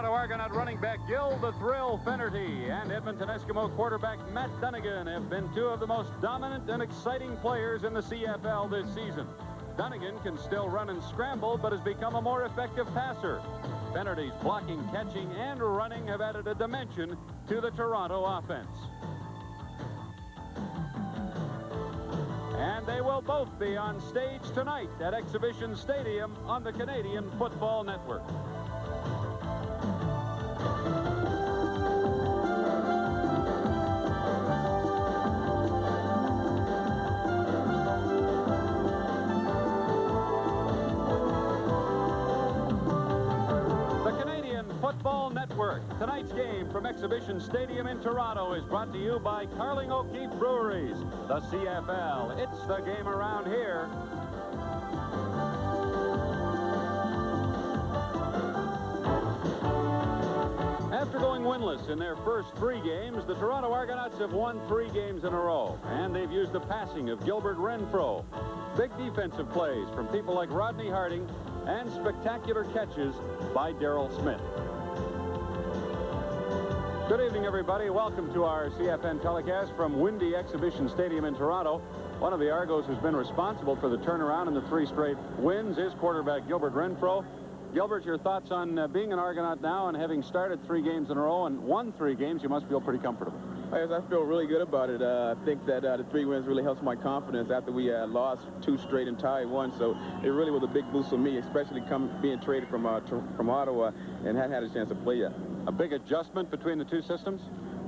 Toronto Argonaut running back Gil the Thrill Finnerty and Edmonton Eskimo quarterback Matt Dunnigan have been two of the most dominant and exciting players in the CFL this season. Dunnigan can still run and scramble, but has become a more effective passer. Finnerty's blocking, catching, and running have added a dimension to the Toronto offense. And they will both be on stage tonight at Exhibition Stadium on the Canadian Football Network. Football Network. Tonight's game from Exhibition Stadium in Toronto is brought to you by Carling O'Keefe Breweries, the CFL. It's the game around here. After going winless in their first 3 games, the Toronto Argonauts have won 3 games in a row, and they've used the passing of Gilbert Renfro. Big defensive plays from people like Rodney Harding and spectacular catches by Darrell Smith. Good evening, everybody. Welcome to our CFN telecast from windy Exhibition Stadium in Toronto. One of the Argos who's been responsible for the turnaround in the 3 straight wins is quarterback Gilbert Renfro. Gilbert, your thoughts on being an Argonaut now and having started 3 games in a row and won 3 games, you must feel pretty comfortable. Yes, I feel really good about it. I think that the 3 wins really helps my confidence after we lost 2 straight and tied 1. So it really was a big boost for me, especially being traded from Ottawa and hadn't had a chance to play yet. A big adjustment between the 2 systems?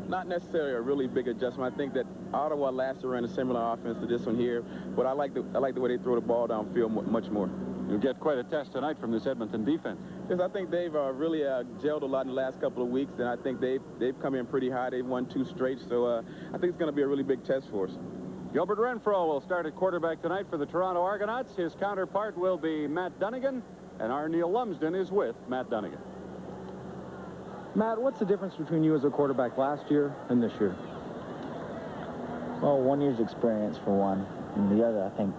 Not necessarily a really big adjustment. I think that Ottawa last year ran a similar offense to this one here, but I like the way they throw the ball downfield much more. You'll get quite a test tonight from this Edmonton defense. Yes, I think they've really gelled a lot in the last couple of weeks, and I think they've come in pretty high. They've won 2 straight, so I think it's going to be a really big test for us. Gilbert Renfro will start at quarterback tonight for the Toronto Argonauts. His counterpart will be Matt Dunnigan, and our Neil Lumsden is with Matt Dunnigan. Matt, what's the difference between you as a quarterback last year and this year? Well, 1 year's experience for one, and the other, I think,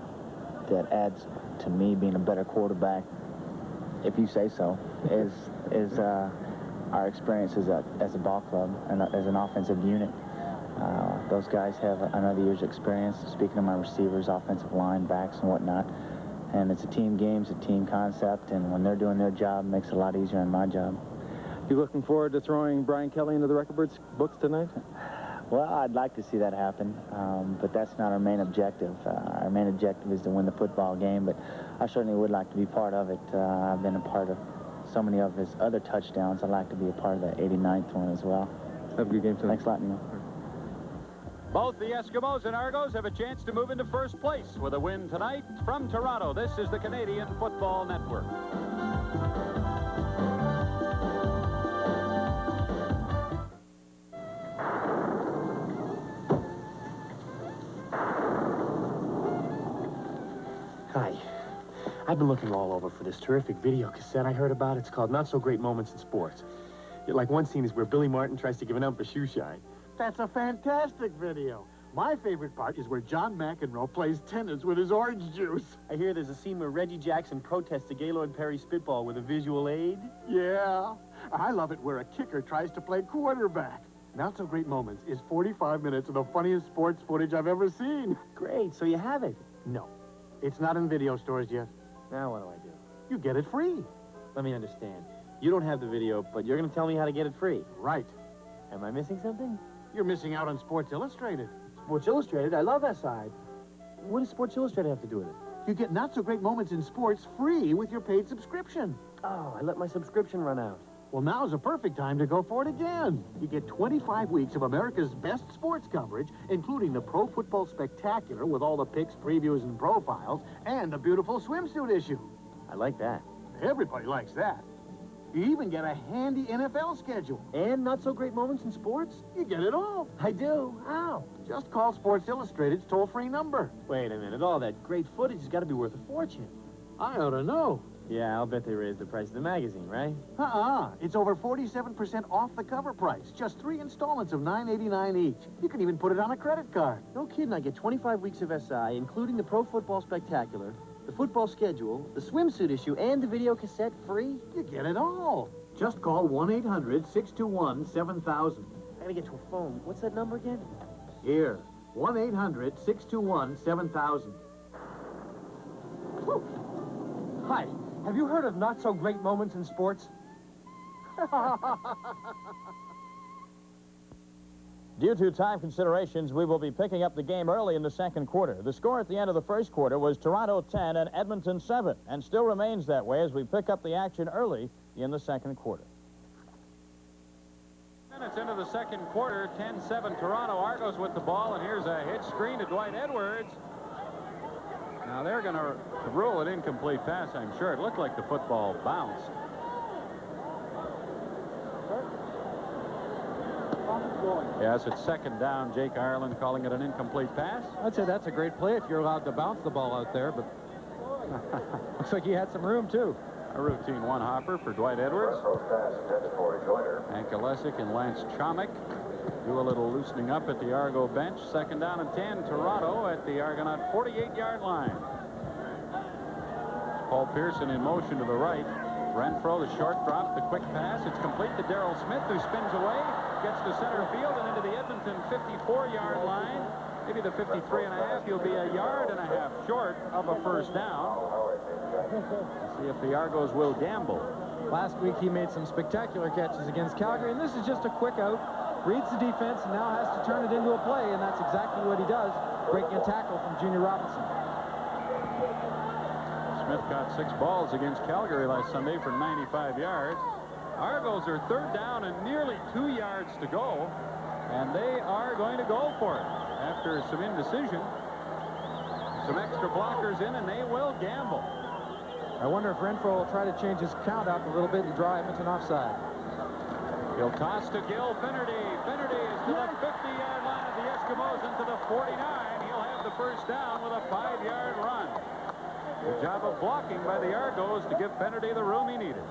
that adds to me being a better quarterback, if you say so, is our experience as a ball club and as an offensive unit. Those guys have another year's experience. Speaking of my receivers, offensive line, backs, and whatnot. And it's a team game, it's a team concept, and when they're doing their job, it makes it a lot easier on my job. You looking forward to throwing Brian Kelly into the record books tonight? Well, I'd like to see that happen, but that's not our main objective. Our main objective is to win the football game, but I certainly would like to be part of it. I've been a part of so many of his other touchdowns. I'd like to be a part of the 89th one as well. Have a good game tonight. Thanks a lot, Neil. Both the Eskimos and Argos have a chance to move into first place with a win tonight from Toronto. This is the Canadian Football Network. Hi. I've been looking all over for this terrific video cassette I heard about. It's called Not So Great Moments in Sports. Like one scene is where Billy Martin tries to give an ump a shoe shine. That's a fantastic video. My favorite part is where John McEnroe plays tennis with his orange juice. I hear there's a scene where Reggie Jackson protests a Gaylord Perry spitball with a visual aid. Yeah. I love it where a kicker tries to play quarterback. Not So Great Moments is 45 minutes of the funniest sports footage I've ever seen. Great, so you have it. No. It's not in video stores yet. Now what do I do? You get it free. Let me understand. You don't have the video, but you're going to tell me how to get it free. Right. Am I missing something? You're missing out on Sports Illustrated. Sports Illustrated? I love SI. What does Sports Illustrated have to do with it? You get Not So Great Moments in Sports free with your paid subscription. Oh, I let my subscription run out. Well, now's a perfect time to go for it again. You get 25 weeks of America's best sports coverage, including the Pro Football Spectacular with all the picks, previews, and profiles, and a beautiful swimsuit issue. I like that. Everybody likes that. You even get a handy NFL schedule. And Not So Great Moments in Sports? You get it all. I do? How? Just call Sports Illustrated's toll-free number. Wait a minute. All that great footage has got to be worth a fortune. I ought to know. Yeah, I'll bet they raised the price of the magazine, right? It's over 47% off the cover price. Just 3 installments of $9.89 each. You can even put it on a credit card. No kidding. I get 25 weeks of SI, including the Pro Football Spectacular, the football schedule, the swimsuit issue, and the video cassette free. You get it all. Just call 1-800-621-7000. I gotta get to a phone. What's that number again? Here, 1-800-621-7000. Hi, have you heard of not-so-great moments in sports? Due to time considerations, we will be picking up the game early in the second quarter. The score at the end of the first quarter was Toronto 10 and Edmonton 7, and still remains that way as we pick up the action early in the second quarter. Minutes into the second quarter, 10-7 Toronto. Argos with the ball, and here's a hitch screen to Dwight Edwards. Now they're going to rule it incomplete pass, I'm sure. It looked like the football bounced. Yes, it's second down. Jake Ireland calling it an incomplete pass. I'd say that's a great play if you're allowed to bounce the ball out there, but looks like he had some room, too. A routine one-hopper for Dwight Edwards. Hank Olesic and Lance Chomick do a little loosening up at the Argo bench. Second down and 10, Toronto at the Argonaut 48-yard line. Paul Pearson in motion to the right. Renfro, the short drop, the quick pass. It's complete to Darrell Smith, who spins away, gets to center field and into the Edmonton 54-yard line. Maybe the 53.5. He'll be a yard and a half short of a first down. Let's see if the Argos will gamble. Last week he made some spectacular catches against Calgary, and this is just a quick out. Reads the defense and now has to turn it into a play, and that's exactly what he does, breaking a tackle from Junior Robinson. Smith caught 6 balls against Calgary last Sunday for 95 yards. Argos are third down and nearly 2 yards to go, and they are going to go for it after some indecision. Some extra blockers in, and they will gamble. I wonder if Renfro will try to change his count up a little bit and draw Edmonton offside. He'll toss to Gil Finnerty. Finnerty is to the 50-yard line of the Eskimos into the 49. He'll have the first down with a 5-yard run. Good job of blocking by the Argos to give Finnerty the room he needed.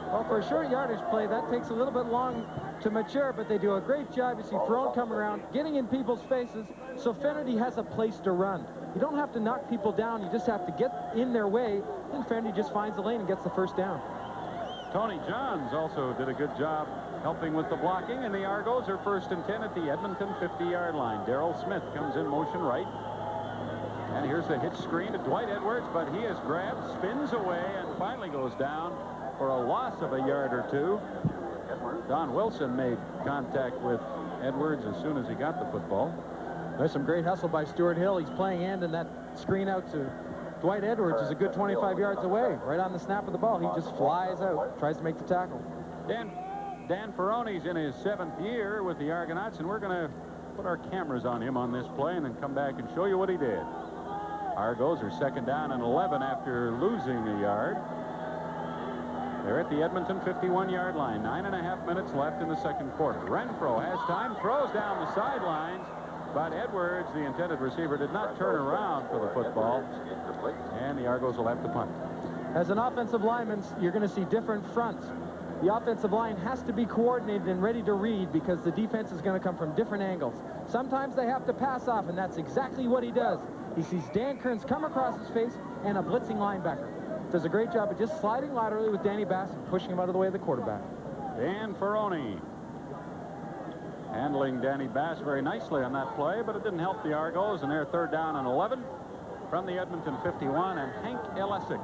Well, for a short yardage play, that takes a little bit long to mature, but they do a great job. You see Throne coming around, getting in people's faces, so Finnerty has a place to run. You don't have to knock people down. You just have to get in their way, and Finnerty just finds the lane and gets the first down. Tony Johns also did a good job helping with the blocking, and the Argos are first and 10 at the Edmonton 50-yard line. Darrell Smith comes in motion right. And here's the hitch screen to Dwight Edwards, but he is grabbed, spins away, and finally goes down for a loss of a yard or two. Don Wilson made contact with Edwards as soon as he got the football. There's some great hustle by Stuart Hill. He's playing end, and that screen out to Dwight Edwards is a good 25 yards away. Right on the snap of the ball, he just flies out, tries to make the tackle. Dan Ferrone's in his 7th year with the Argonauts, and we're going to put our cameras on him on this play and then come back and show you what he did. Argos are second down and 11 after losing a yard. They're at the Edmonton 51-yard line. 9.5 minutes left in the second quarter. Renfro has time, throws down the sidelines, but Edwards, the intended receiver, did not turn around for the football, and the Argos will have to punt. As an offensive lineman, you're going to see different fronts. The offensive line has to be coordinated and ready to read because the defense is going to come from different angles. Sometimes they have to pass off, and that's exactly what he does. He sees Dan Kearns come across his face and a blitzing linebacker. Does a great job of just sliding laterally with Danny Bass and pushing him out of the way of the quarterback. Dan Ferrone handling Danny Bass very nicely on that play, but it didn't help the Argos, and they're third down and 11 from the Edmonton 51, and Hank Olesic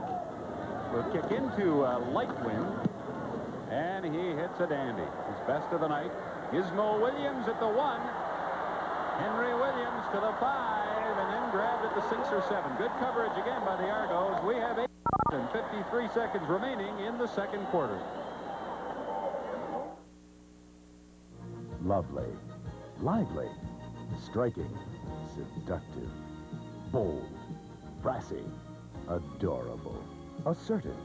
will kick into a light wind, and he hits a dandy. His best of the night. Gizmo Williams at the 1. Henry Williams to the 5, and then grabbed at the 6 or 7. Good coverage again by the Argos. We have 8 and 53 seconds remaining in the second quarter. Lovely, lively, striking, seductive, bold, brassy, adorable, assertive.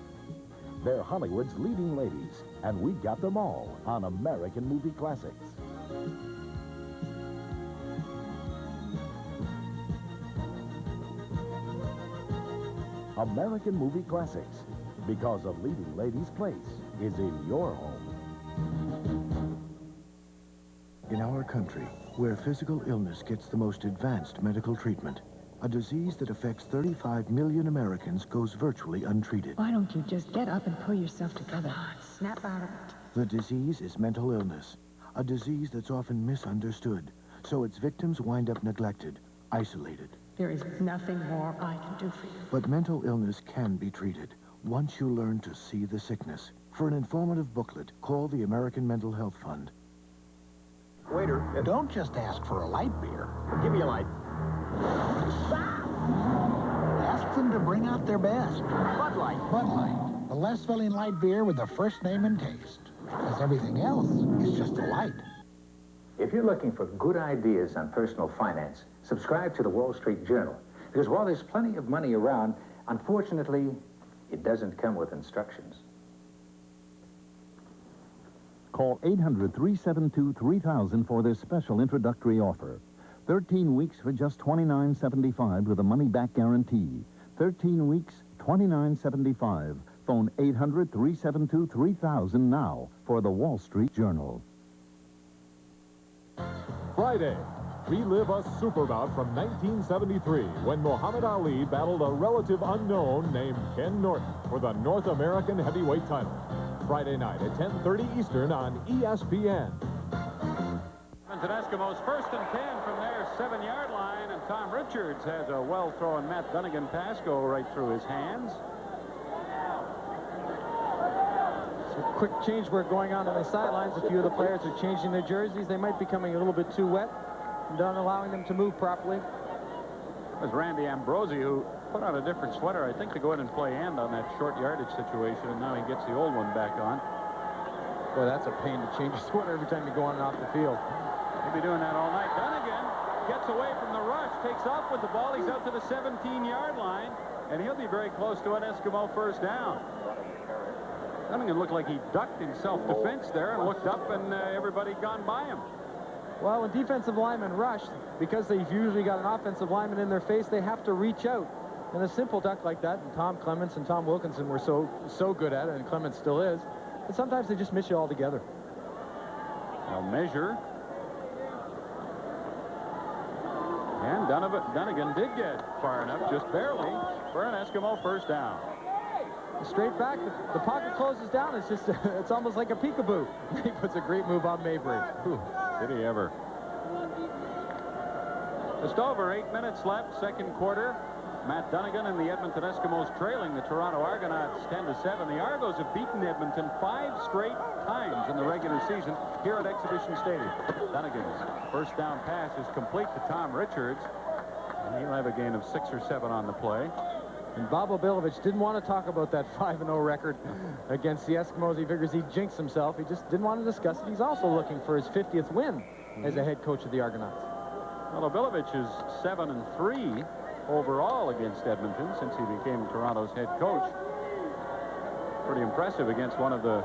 They're Hollywood's leading ladies, and we got them all on American Movie Classics. American Movie Classics, because a leading lady's place is in your home. In our country, where physical illness gets the most advanced medical treatment, a disease that affects 35 million Americans goes virtually untreated. Why don't you just get up and pull yourself together? Snap out of it. The disease is mental illness, a disease that's often misunderstood, so its victims wind up neglected, isolated. There is nothing more I can do for you. But mental illness can be treated once you learn to see the sickness. For an informative booklet, call the American Mental Health Fund. Waiter, don't just ask for a light beer. Give me a light. Ask them to bring out their best. Bud Light. Bud Light, the less filling light beer with the first name and taste. Because everything else is just a light. If you're looking for good ideas on personal finance, subscribe to the Wall Street Journal. Because while there's plenty of money around, unfortunately, it doesn't come with instructions. Call 800-372-3000 for this special introductory offer. 13 weeks for just $29.75 with a money-back guarantee. 13 weeks, $29.75. Phone 800-372-3000 now for the Wall Street Journal. Friday, relive a super bout from 1973 when Muhammad Ali battled a relative unknown named Ken Norton for the North American heavyweight title. Friday night at 10:30 Eastern on ESPN. Edmonton Eskimos 1st and 10 from their 7-yard line, and Tom Richards has a well-thrown Matt Dunnigan pass go right through his hands. So quick change work going on the sidelines. A few of the players are changing their jerseys. They might be coming a little bit too wet and not allowing them to move properly. It was Randy Ambrosi who put on a different sweater, I think, to go in and play end on that short yardage situation, and now he gets the old one back on. Boy, that's a pain to change your sweater every time you go on and off the field. He'll be doing that all night. Dunnigan gets away from the rush, takes off with the ball. He's out to the 17-yard line, and he'll be very close to an Eskimo first down. Dunnigan looked like he ducked in self-defense there and looked up, and everybody gone by him. Well, when defensive linemen rush, because they've usually got an offensive lineman in their face, they have to reach out. And a simple duck like that, and Tom Clements and Tom Wilkinson were so good at it, and Clements still is, but sometimes they just miss you altogether. They'll measure. And Dunnigan did get far enough, just barely, for an Eskimo first down. Straight back, the pocket closes down. It's just, it's almost like a peekaboo. He puts a great move on Mabry. Whew, did he ever? Just over 8 minutes left, second quarter. Matt Dunnigan and the Edmonton Eskimos trailing the Toronto Argonauts 10-7. The Argos have beaten Edmonton 5 straight times in the regular season here at Exhibition Stadium. Dunnigan's first down pass is complete to Tom Richards, and he'll have a gain of 6 or 7 on the play. And Bob Obilovich didn't want to talk about that 5-0 record against the Eskimos. He figures he'd jinx himself. He just didn't want to discuss it. He's also looking for his 50th win as a head coach of the Argonauts. Well, Obilovich is 7-3 overall against Edmonton since he became Toronto's head coach. Pretty impressive against one of the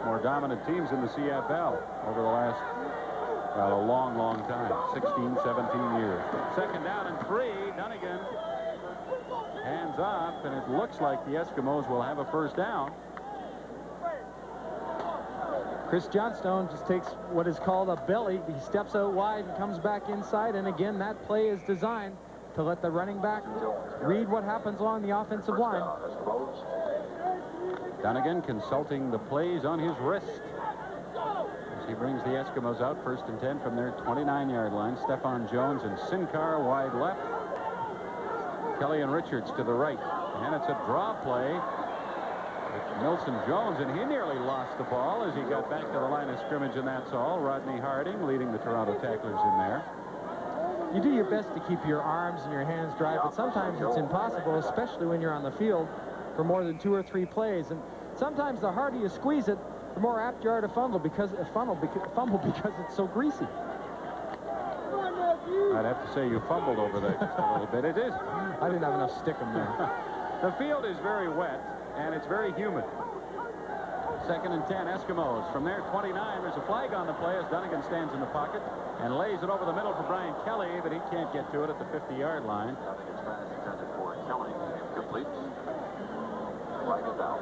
more dominant teams in the CFL over the last, well, a long, long time, 16, 17 years. Second down and 3, Dunnigan hands off, and it looks like the Eskimos will have a first down. Chris Johnstone just takes what is called a belly. He steps out wide and comes back inside, and again, that play is designed to let the running back read what happens along the offensive line. Dunnigan consulting the plays on his wrist as he brings the Eskimos out 1st and 10 from their 29-yard line. Stephon Jones and Sincar wide left. Kelly and Richards to the right. And it's a draw play with Milson Jones, and he nearly lost the ball as he got back to the line of scrimmage, and that's all. Rodney Harding leading the Toronto tacklers in there. You do your best to keep your arms and your hands dry, but sometimes it's impossible, especially when you're on the field for more than 2 or 3 plays. And sometimes the harder you squeeze it, the more apt you are to fumble because it's so greasy. I'd have to say you fumbled over there just a little bit. It is. I didn't have enough stickum there. The field is very wet, and it's very humid. 2nd and 10, Eskimos. From their 29, there's a flag on the play as Dunnigan stands in the pocket and lays it over the middle for Brian Kelly, but he can't get to it at the 50-yard line. Complete. Flag is out.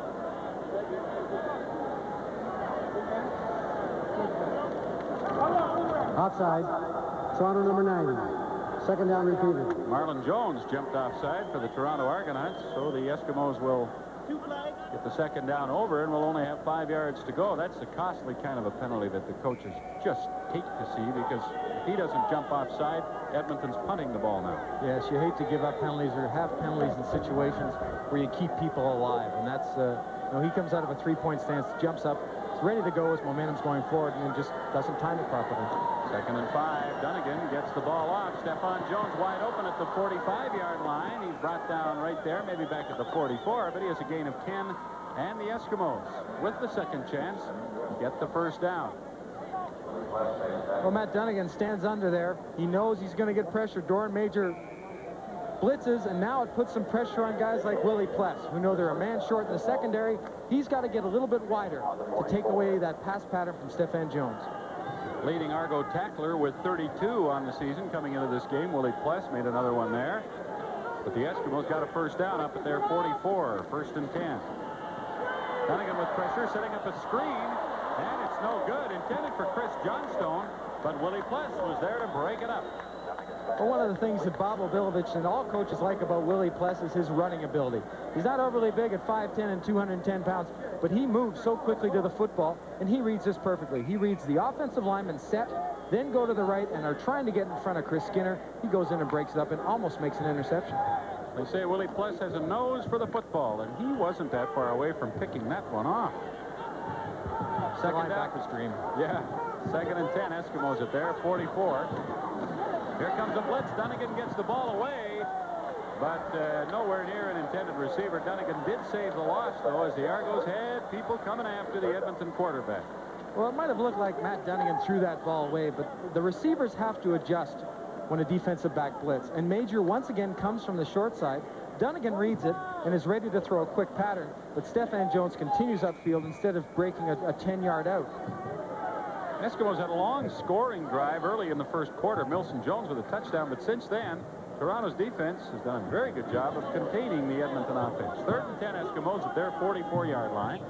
Outside. Toronto number 90. 2nd down repeated. Marlon Jones jumped offside for the Toronto Argonauts, so the Eskimos will Get the second down over, and we'll only have 5 yards to go. That's the costly kind of a penalty that the coaches just hate to see, because if he doesn't jump offside, Edmonton's punting the ball now. Yes, you hate to give up penalties or have penalties in situations where you keep people alive. And that's, he comes out of a 3-point stance, jumps up, is ready to go as momentum's going forward, and then just doesn't time it properly. 2nd and 5. Dunnigan gets the ball off. Stephon Jones wide open at the 45-yard line. He's brought down right there, maybe back at the 44, but he has a gain of 10. And the Eskimos, with the second chance, get the first down. Well, Matt Dunnigan stands under there. He knows he's going to get pressure. Doran Major blitzes, and now it puts some pressure on guys like Willie Pless, who know they're a man short in the secondary. He's got to get a little bit wider to take away that pass pattern from Stephon Jones. Leading Argo tackler with 32 on the season coming into this game. Willie Pless made another one there. But the Eskimos got a first down up at their 44, 1st and 10. Dunnigan with pressure, setting up a screen, and it's no good. Intended for Chris Johnstone, but Willie Pless was there to break it up. Well, one of the things that Bob Obilovich and all coaches like about Willie Pless is his running ability. He's not overly big at 5'10" and 210 pounds, but he moves so quickly to the football, and he reads this perfectly. He reads the offensive lineman set, then go to the right, and are trying to get in front of Chris Skinner. He goes in and breaks it up and almost makes an interception. They say Willie Pless has a nose for the football, and he wasn't that far away from picking that one off. Second linebackers dream. Yeah, 2nd and 10. Eskimos at their 44. Here comes a blitz. Dunnigan gets the ball away, but nowhere near an intended receiver. Dunnigan did save the loss, though, as the Argos had people coming after the Edmonton quarterback. Well, it might have looked like Matt Dunnigan threw that ball away, but the receivers have to adjust when a defensive back blitz. And Major once again comes from the short side. Dunnigan reads it and is ready to throw a quick pattern, but Stephon Jones continues upfield instead of breaking a 10-yard out. Eskimos had a long scoring drive early in the first quarter. Milson Jones with a touchdown, but since then, Toronto's defense has done a very good job of containing the Edmonton offense. 3rd and 10 Eskimos at their 44-yard line,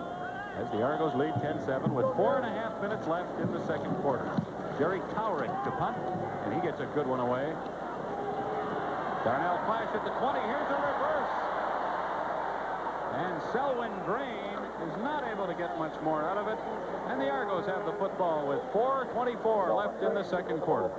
as the Argos lead 10-7 with 4.5 minutes left in the second quarter. Jerry Cowrick to punt, and he gets a good one away. Darnell Flash at the 20. Here's a reverse. And Selwyn Drain is not able to get much more out of it. And the Argos have the football with 4:24 left in the second quarter.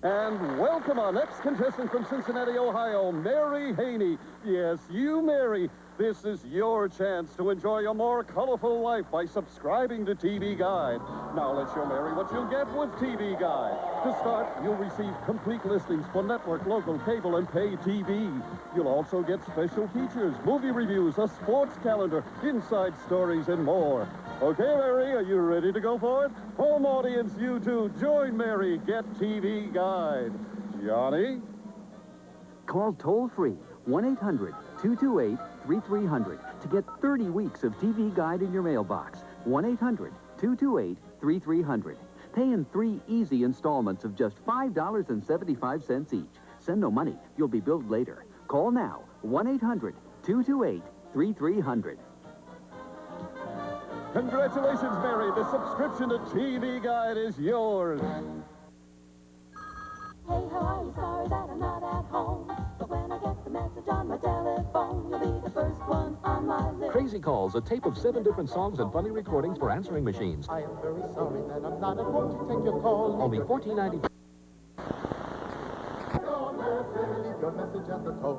And welcome our next contestant from Cincinnati, Ohio, Mary Haney. Yes, you, Mary. This is your chance to enjoy a more colorful life by subscribing to TV Guide. Now let's show Mary what you'll get with TV Guide. To start, you'll receive complete listings for network, local, cable, and pay TV. You'll also get special features, movie reviews, a sports calendar, inside stories, and more. Okay, Mary, are you ready to go for it? Home audience, you too. Join Mary. Get TV Guide. Johnny? Call toll-free 1-800-228-3300 to get 30 weeks of TV Guide in your mailbox. 1-800-228-3300. Pay in 3 easy installments of just $5.75 each. Send no money. You'll be billed later. Call now. 1-800-228-3300. Congratulations, Mary. The subscription to TV Guide is yours. Hey, how are you? Sorry that I'm not at home. But when I get the message on my telephone, you'll be the first one on my list. Crazy Calls, a tape of 7 different songs and funny recordings for answering machines. I am very sorry that I'm not at home to take your call. Only $14.95.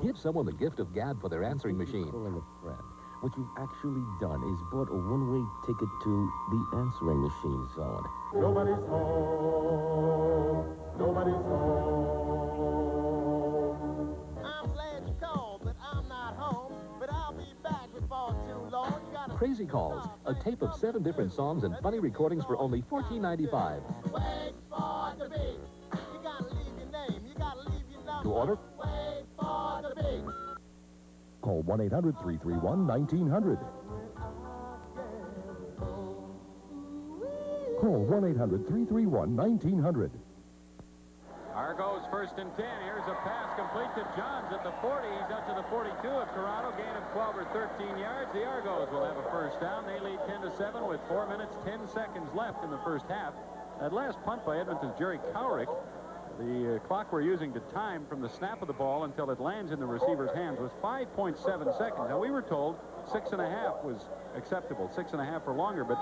Give someone the gift of gab for their answering machine. What you've actually done is bought a one-way ticket to the answering machine zone. Nobody's home. Nobody's home. I'm glad you called, but I'm not home. But I'll be back before too long. Crazy Calls, a tape of 7 different songs and funny recordings for only $14.95. Wait for the beat. You gotta leave your name. You gotta leave your number. To order? Wait for the beat. Call 1-800-331-1900. Call 1-800-331-1900. Argos 1st and 10. Here's a pass complete to Johns at the 40. He's up to the 42 of Toronto. Gain of 12 or 13 yards. The Argos will have a first down. They lead 10-7 with 4 minutes, 10 seconds left in the first half. That last punt by Edmonton's Jerry Cowrick The clock we're using to time from the snap of the ball until it lands in the receiver's hands was 5.7 seconds. Now, we were told 6.5 was acceptable, 6.5 or longer, but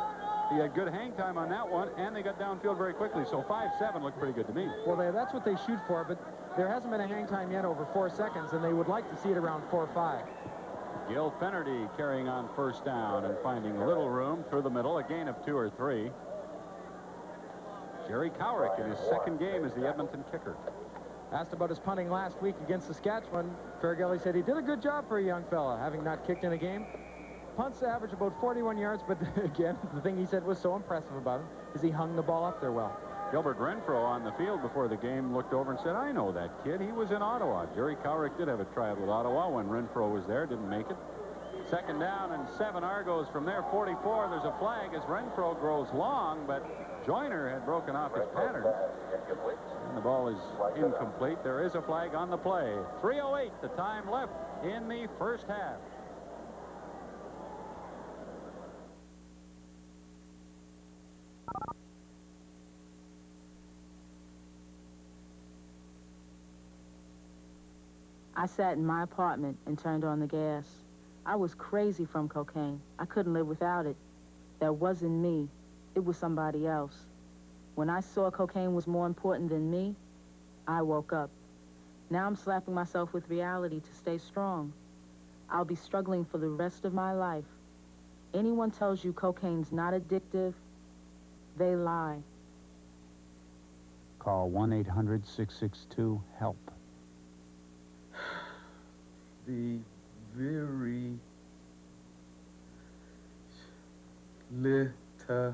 he had good hang time on that one, and they got downfield very quickly, so 5.7 looked pretty good to me. Well, that's what they shoot for, but there hasn't been a hang time yet over 4 seconds, and they would like to see it around 4 or 5. Gil Fenerty carrying on first down and finding little room through the middle, a gain of 2 or 3. Jerry Cowrick in his second game as the Edmonton kicker. Asked about his punting last week against Saskatchewan, Fergelli said he did a good job for a young fella, having not kicked in a game. Punts average about 41 yards, but again, the thing he said was so impressive about him is he hung the ball up there well. Gilbert Renfro on the field before the game looked over and said, I know that kid. He was in Ottawa. Jerry Cowrick did have a tryout with Ottawa when Renfro was there, didn't make it. Second down and 7. Argos from there, 44. There's a flag as Renfro grows long, but Joyner had broken off his pattern. And the ball is incomplete. There is a flag on the play. 3:08, the time left in the first half. I sat in my apartment and turned on the gas. I was crazy from cocaine. I couldn't live without it. That wasn't me. It was somebody else. When I saw cocaine was more important than me, I woke up. Now I'm slapping myself with reality to stay strong. I'll be struggling for the rest of my life. Anyone tells you cocaine's not addictive, they lie. Call 1-800-662-HELP. The very little.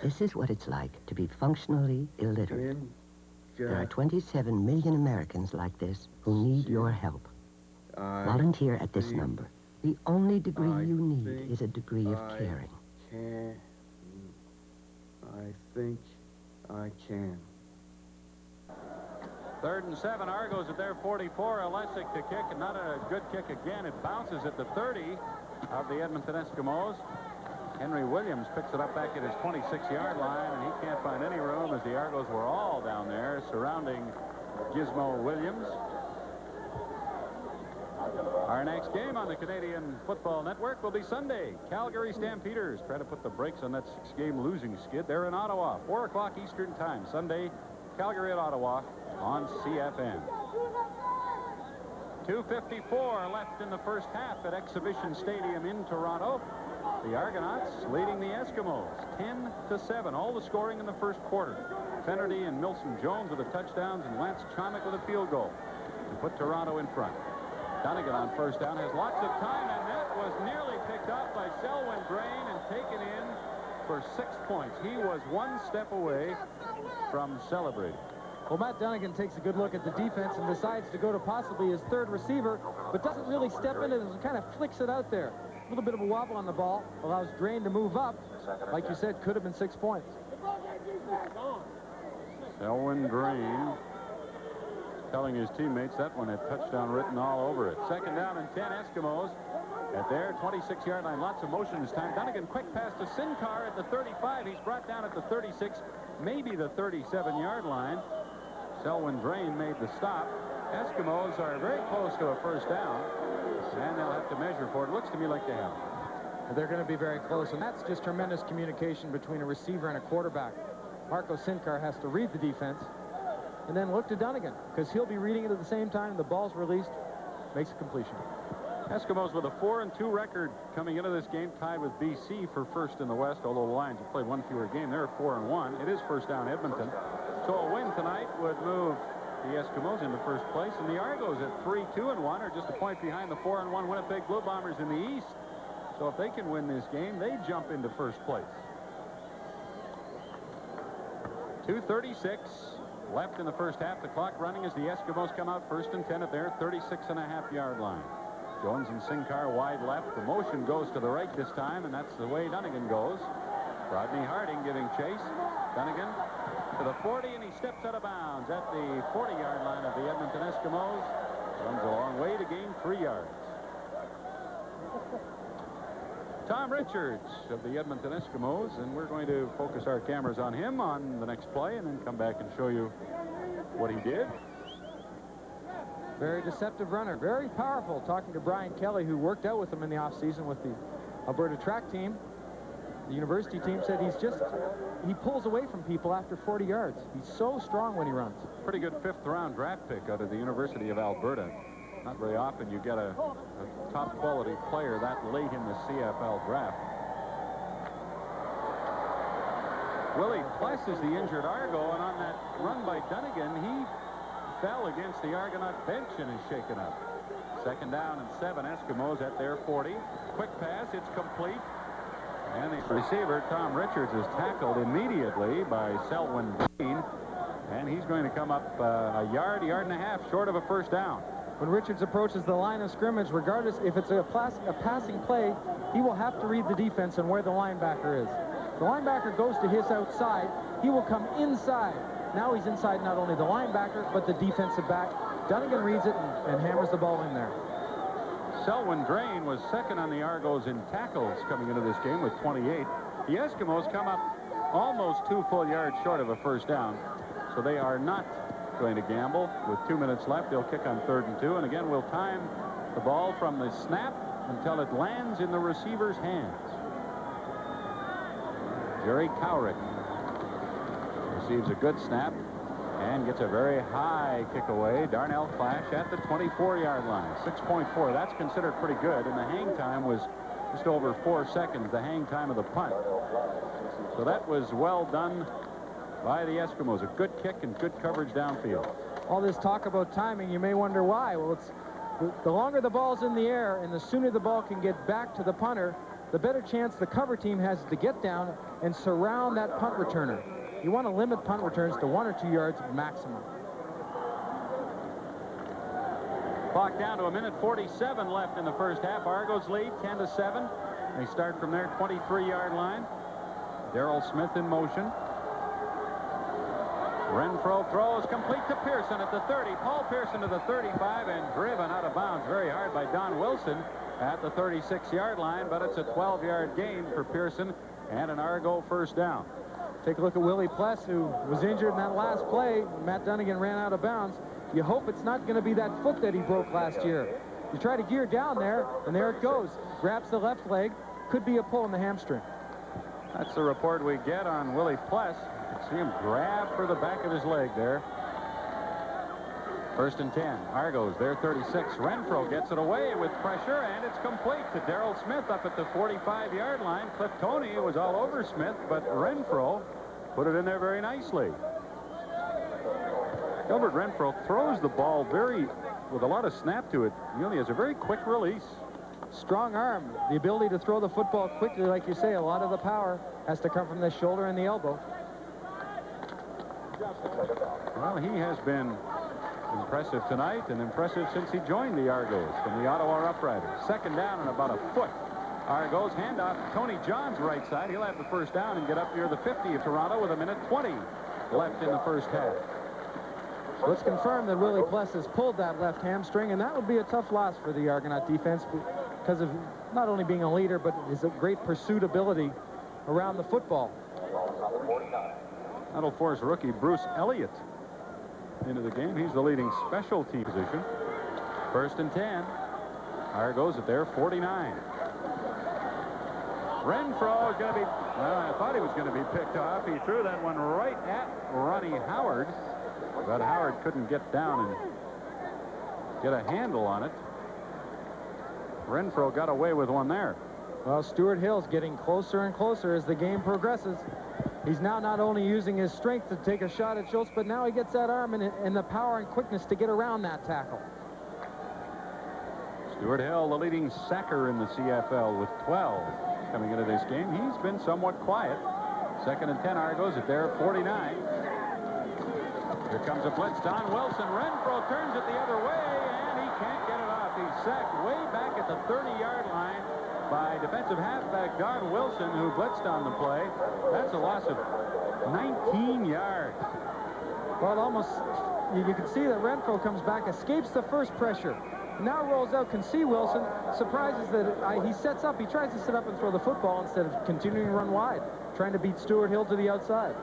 This is what it's like to be functionally illiterate. There are 27 million Americans like this who need your help. Volunteer at this number. The only degree you need is a degree of caring. I think I can. 3rd and 7. Argos at their 44. Alesic to kick, and not a good kick again. It bounces at the 30 of the Edmonton Eskimos. Henry Williams picks it up back at his 26-yard line, and he can't find any room as the Argos were all down there surrounding Gizmo Williams. Our next game on the Canadian Football Network will be Sunday. Calgary Stampeders try to put the brakes on that 6-game losing skid. They're in Ottawa, 4 o'clock Eastern Time. Sunday, Calgary at Ottawa on CFN. 2:54 left in the first half at Exhibition Stadium in Toronto. The Argonauts leading the Eskimos 10-7. All the scoring in the first quarter. Fenerty and Milson Jones with the touchdowns, and Lance Chomick with a field goal to put Toronto in front. Dunnigan on first down has lots of time, and that was nearly picked off by Selwyn Drain and taken in for 6 points. He was one step away from celebrating. Well, Matt Dunnigan takes a good look at the defense and decides to go to possibly his 3rd receiver, but doesn't really step into it and kind of flicks it out there. A little bit of a wobble on the ball, allows Drain to move up. Like you said, could have been 6 points. Selwyn Drain telling his teammates that one had touchdown written all over it. 2nd down and 10. Eskimos at their 26-yard line. Lots of motion this time. Dunnigan quick pass to Sinkar at the 35. He's brought down at the 36, maybe the 37-yard line. Selwyn Drain made the stop. Eskimos are very close to a first down, and they'll have to measure for it. Looks to me like they have. They're going to be very close, and that's just tremendous communication between a receiver and a quarterback. Marco Sinkar has to read the defense and then look to Dunnigan, because he'll be reading it at the same time. The ball's released, makes a completion. Eskimos with a 4-2 record coming into this game, tied with BC for first in the West, although the Lions have played one fewer game. They're at 4-1. It is first down Edmonton. So a win tonight would move the Eskimos into first place, and the Argos at 3-2-1 are just a point behind the 4-1 Winnipeg Blue Bombers in the East. So if they can win this game, they jump into first place. 2:36 left in the first half. The clock running as the Eskimos come out 1st and 10 at their 36.5-yard line. Jones and Sinkar wide left. The motion goes to the right this time, and that's the way Dunnigan goes. Rodney Harding giving chase. Dunnigan to the 40, and he steps out of bounds at the 40-yard line of the Edmonton Eskimos. Runs a long way to gain 3 yards. Tom Richards of the Edmonton Eskimos, and we're going to focus our cameras on him on the next play and then come back and show you what he did. Very deceptive runner, very powerful. Talking to Brian Kelly, who worked out with him in the offseason with the Alberta track team. The university team said he pulls away from people after 40 yards. He's so strong when he runs. Pretty good 5th-round draft pick out of the University of Alberta. Not very often you get a top-quality player that late in the CFL draft. Willie Pless is the injured Argo, and on that run by Dunnigan, he fell against the Argonaut bench and is shaken up. 2nd down and 7, Eskimos at their 40. Quick pass, it's complete. And the receiver, Tom Richards, is tackled immediately by Selwyn Green, and he's going to come up a yard and a half short of a 1st down. When Richards approaches the line of scrimmage, regardless if it's a passing play, he will have to read the defense and where the linebacker is. The linebacker goes to his outside. He will come inside. Now he's inside not only the linebacker, but the defensive back. Dunnigan reads it and hammers the ball in there. Selwyn Drain was 2nd on the Argos in tackles coming into this game with 28. The Eskimos come up almost 2 full yards short of a 1st down, so they are not going to gamble. With 2 minutes left, they'll kick on 3rd and 2, and again we'll time the ball from the snap until it lands in the receiver's hands. Jerry Cowrick receives a good snap and gets a very high kick away. Darnell Clash at the 24-yard line. 6.4. That's considered pretty good, and the hang time was just over 4 seconds, the hang time of the punt. So that was well done by the Eskimos. A good kick and good coverage downfield. All this talk about timing, you may wonder why. Well, it's the longer the ball's in the air and the sooner the ball can get back to the punter, the better chance the cover team has to get down and surround that punt returner. You want to limit punt returns to 1 or 2 yards maximum. Clock down to 1:47 left in the 1st half. Argos lead 10-7. They start from their 23-yard line. Darrell Smith in motion. Renfro throws complete to Pearson at the 30. Paul Pearson to the 35 and driven out of bounds very hard by Don Wilson at the 36-yard line, but it's a 12-yard gain for Pearson and an Argo 1st down. Take a look at Willie Pless, who was injured in that last play. Matt Dunnigan ran out of bounds. You hope it's not going to be that foot that he broke last year. You try to gear down there, and there it goes. Grabs the left leg. Could be a pull in the hamstring. That's the report we get on Willie Pless. You can see him grab for the back of his leg there. 1st and 10. Argos, their 36. Renfro gets it away with pressure, and it's complete to Darrell Smith up at the 45-yard line. Cliff Toney was all over Smith, but Renfro put it in there very nicely. Gilbert Renfro throws the ball with a lot of snap to it. He only has a very quick release. Strong arm. The ability to throw the football quickly, like you say, a lot of the power has to come from the shoulder and the elbow. Well, he has been impressive tonight and impressive since he joined the Argos from the Ottawa Upriders. 2nd down and about a foot. Argos handoff to Tony John's right side. He'll have the 1st down and get up near the 50 of Toronto with 1:20 left in the 1st half. Well, it's confirmed that Willie Pless has pulled that left hamstring, and that would be a tough loss for the Argonaut defense because of not only being a leader, but his great pursuit ability around the football. That'll force rookie Bruce Elliott into the game. He's the leading special team position. 1st and 10. Argos at their 49. Renfro is going to be, well, I thought he was going to be picked off. He threw that one right at Ronnie Howard, but Howard couldn't get down and get a handle on it. Renfro got away with one there. Well, Stuart Hill's getting closer and closer as the game progresses. He's now not only using his strength to take a shot at Schultz, but now he gets that arm and the power and quickness to get around that tackle. Stuart Hill, the leading sacker in the CFL with 12 coming into this game. He's been somewhat quiet. 2nd and 10 Argos at their 49. Here comes a blitz. Don Wilson. Renfro turns it the other way, and he can't get it off. He's sacked way back at the 30-yard line by defensive halfback Don Wilson, who blitzed on the play. That's a loss of 19 yards. Well, almost, you can see that Renfro comes back, escapes the first pressure, Now rolls out, can see Wilson, surprises that he sets up, he tries to set up and throw the football instead of continuing to run wide, trying to beat Stuart Hill to the outside.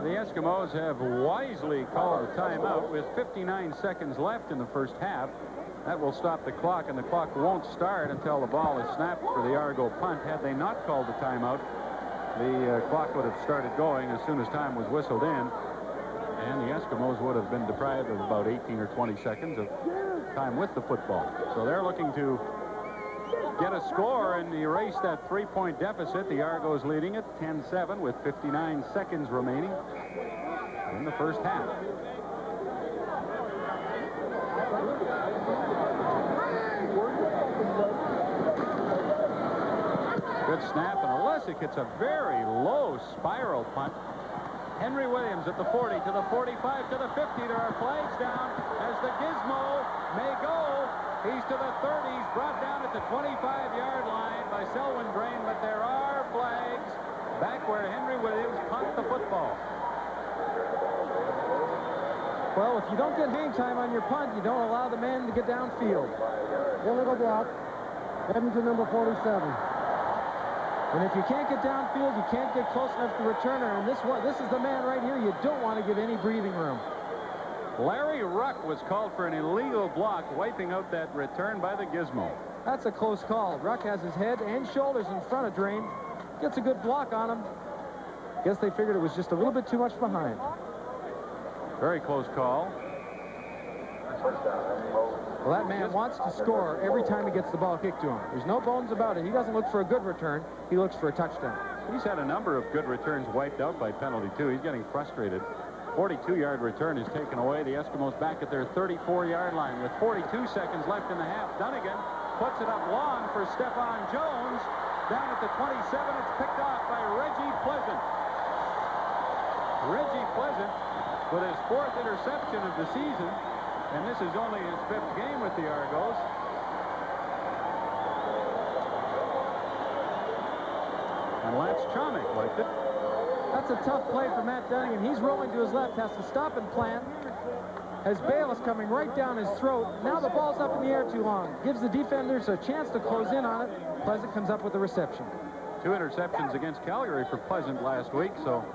The Eskimos have wisely called a timeout with 59 seconds left in the first half. That will stop the clock, and the clock won't start until the ball is snapped for the Argo punt. Had they not called the timeout, the clock would have started going as soon as time was whistled in, and the Eskimos would have been deprived of about 18 or 20 seconds of time with the football. So they're looking to get a score and erase that 3-point deficit. The Argos leading it 10-7 with 59 seconds remaining in the first half. Good snap, and Olesic hits a very low spiral punt. Henry Williams at the 40 to the 45 to the 50. There are flags down as the Gizmo may go. He's to the 30. He's brought down at the 25-yard line by Selwyn Drain, but there are flags back where Henry Williams punt the football. Well, if you don't get hang time on your punt, you don't allow the man to get downfield. Illegal block. Edmonton number 47. And if you can't get downfield, you can't get close enough to the returner. And this is the man right here you don't want to give any breathing room. Larry Ruck was called for an illegal block, wiping out that return by the Gizmo. That's a close call. Ruck has his head and shoulders in front of Drain. Gets a good block on him. Guess they figured it was just a little bit too much behind. Very close call. Well, that man wants to score every time he gets the ball kicked to him. There's no bones about it. He doesn't look for a good return. He looks for a touchdown. He's had a number of good returns wiped out by penalty, too. He's getting frustrated. 42-yard return is taken away. The Eskimos back at their 34-yard line with 42 seconds left in the half. Dunnigan puts it up long for Stephon Jones. Down at the 27, it's picked off by Reggie Pleasant. Reggie Pleasant with his 4th interception of the season, and this is only his 5th game with the Argos. And Lance Chomick liked it. That's a tough play for Matt Dunnigan. He's rolling to his left, has to stop and plant. As Bayless coming right down his throat. Now the ball's up in the air too long. Gives the defenders a chance to close in on it. Pleasant comes up with the reception. 2 interceptions against Calgary for Pleasant last week, so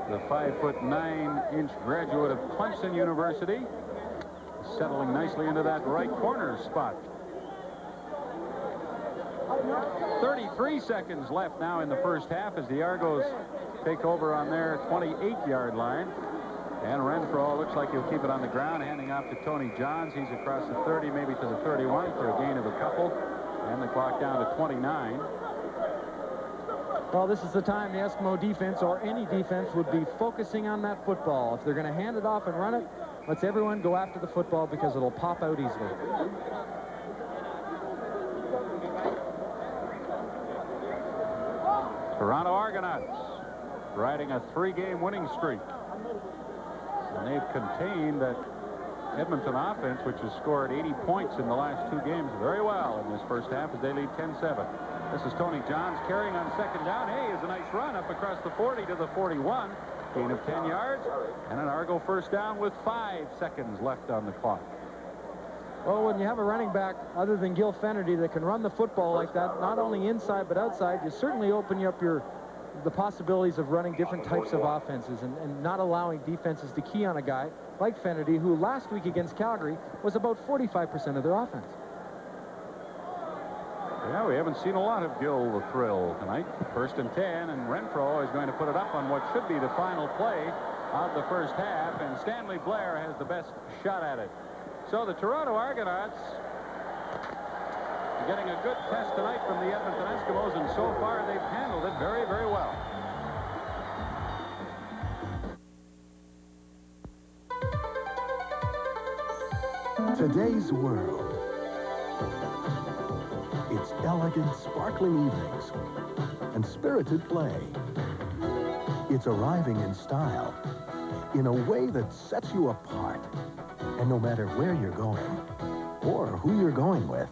the 5'9" graduate of Clemson University settling nicely into that right corner spot. 33 seconds left now in the first half as the Argos take over on their 28-yard line. And Renfro looks like he'll keep it on the ground, handing off to Tony Johns. He's across the 30, maybe to the 31 for a gain of a couple. And the clock down to 29. Well, this is the time the Eskimo defense, or any defense, would be focusing on that football. If they're going to hand it off and run it, let's everyone go after the football because it'll pop out easily. Toronto Argonauts riding a 3-game winning streak. And they've contained that Edmonton offense, which has scored 80 points in the last 2 games, very well in this first half as they lead 10-7. This is Tony Johns carrying on 2nd down. Hey, is a nice run up across the 40 to the 41. Gain of 10 yards and an Argo first down with 5 seconds left on the clock. Well, when you have a running back other than Gil Fennerty that can run the football like that, not only inside but outside, you certainly open up the possibilities of running different types of offenses and not allowing defenses to key on a guy like Fennerty, who last week against Calgary was about 45% of their offense. Yeah, we haven't seen a lot of Gil the Thrill tonight. 1st and 10, and Renfro is going to put it up on what should be the final play of the first half, and Stanley Blair has the best shot at it. So the Toronto Argonauts are getting a good test tonight from the Edmonton Eskimos, and so far they've handled it very, very well. Today's world. It's elegant, sparkling evenings and spirited play. It's arriving in style in a way that sets you apart. And no matter where you're going or who you're going with,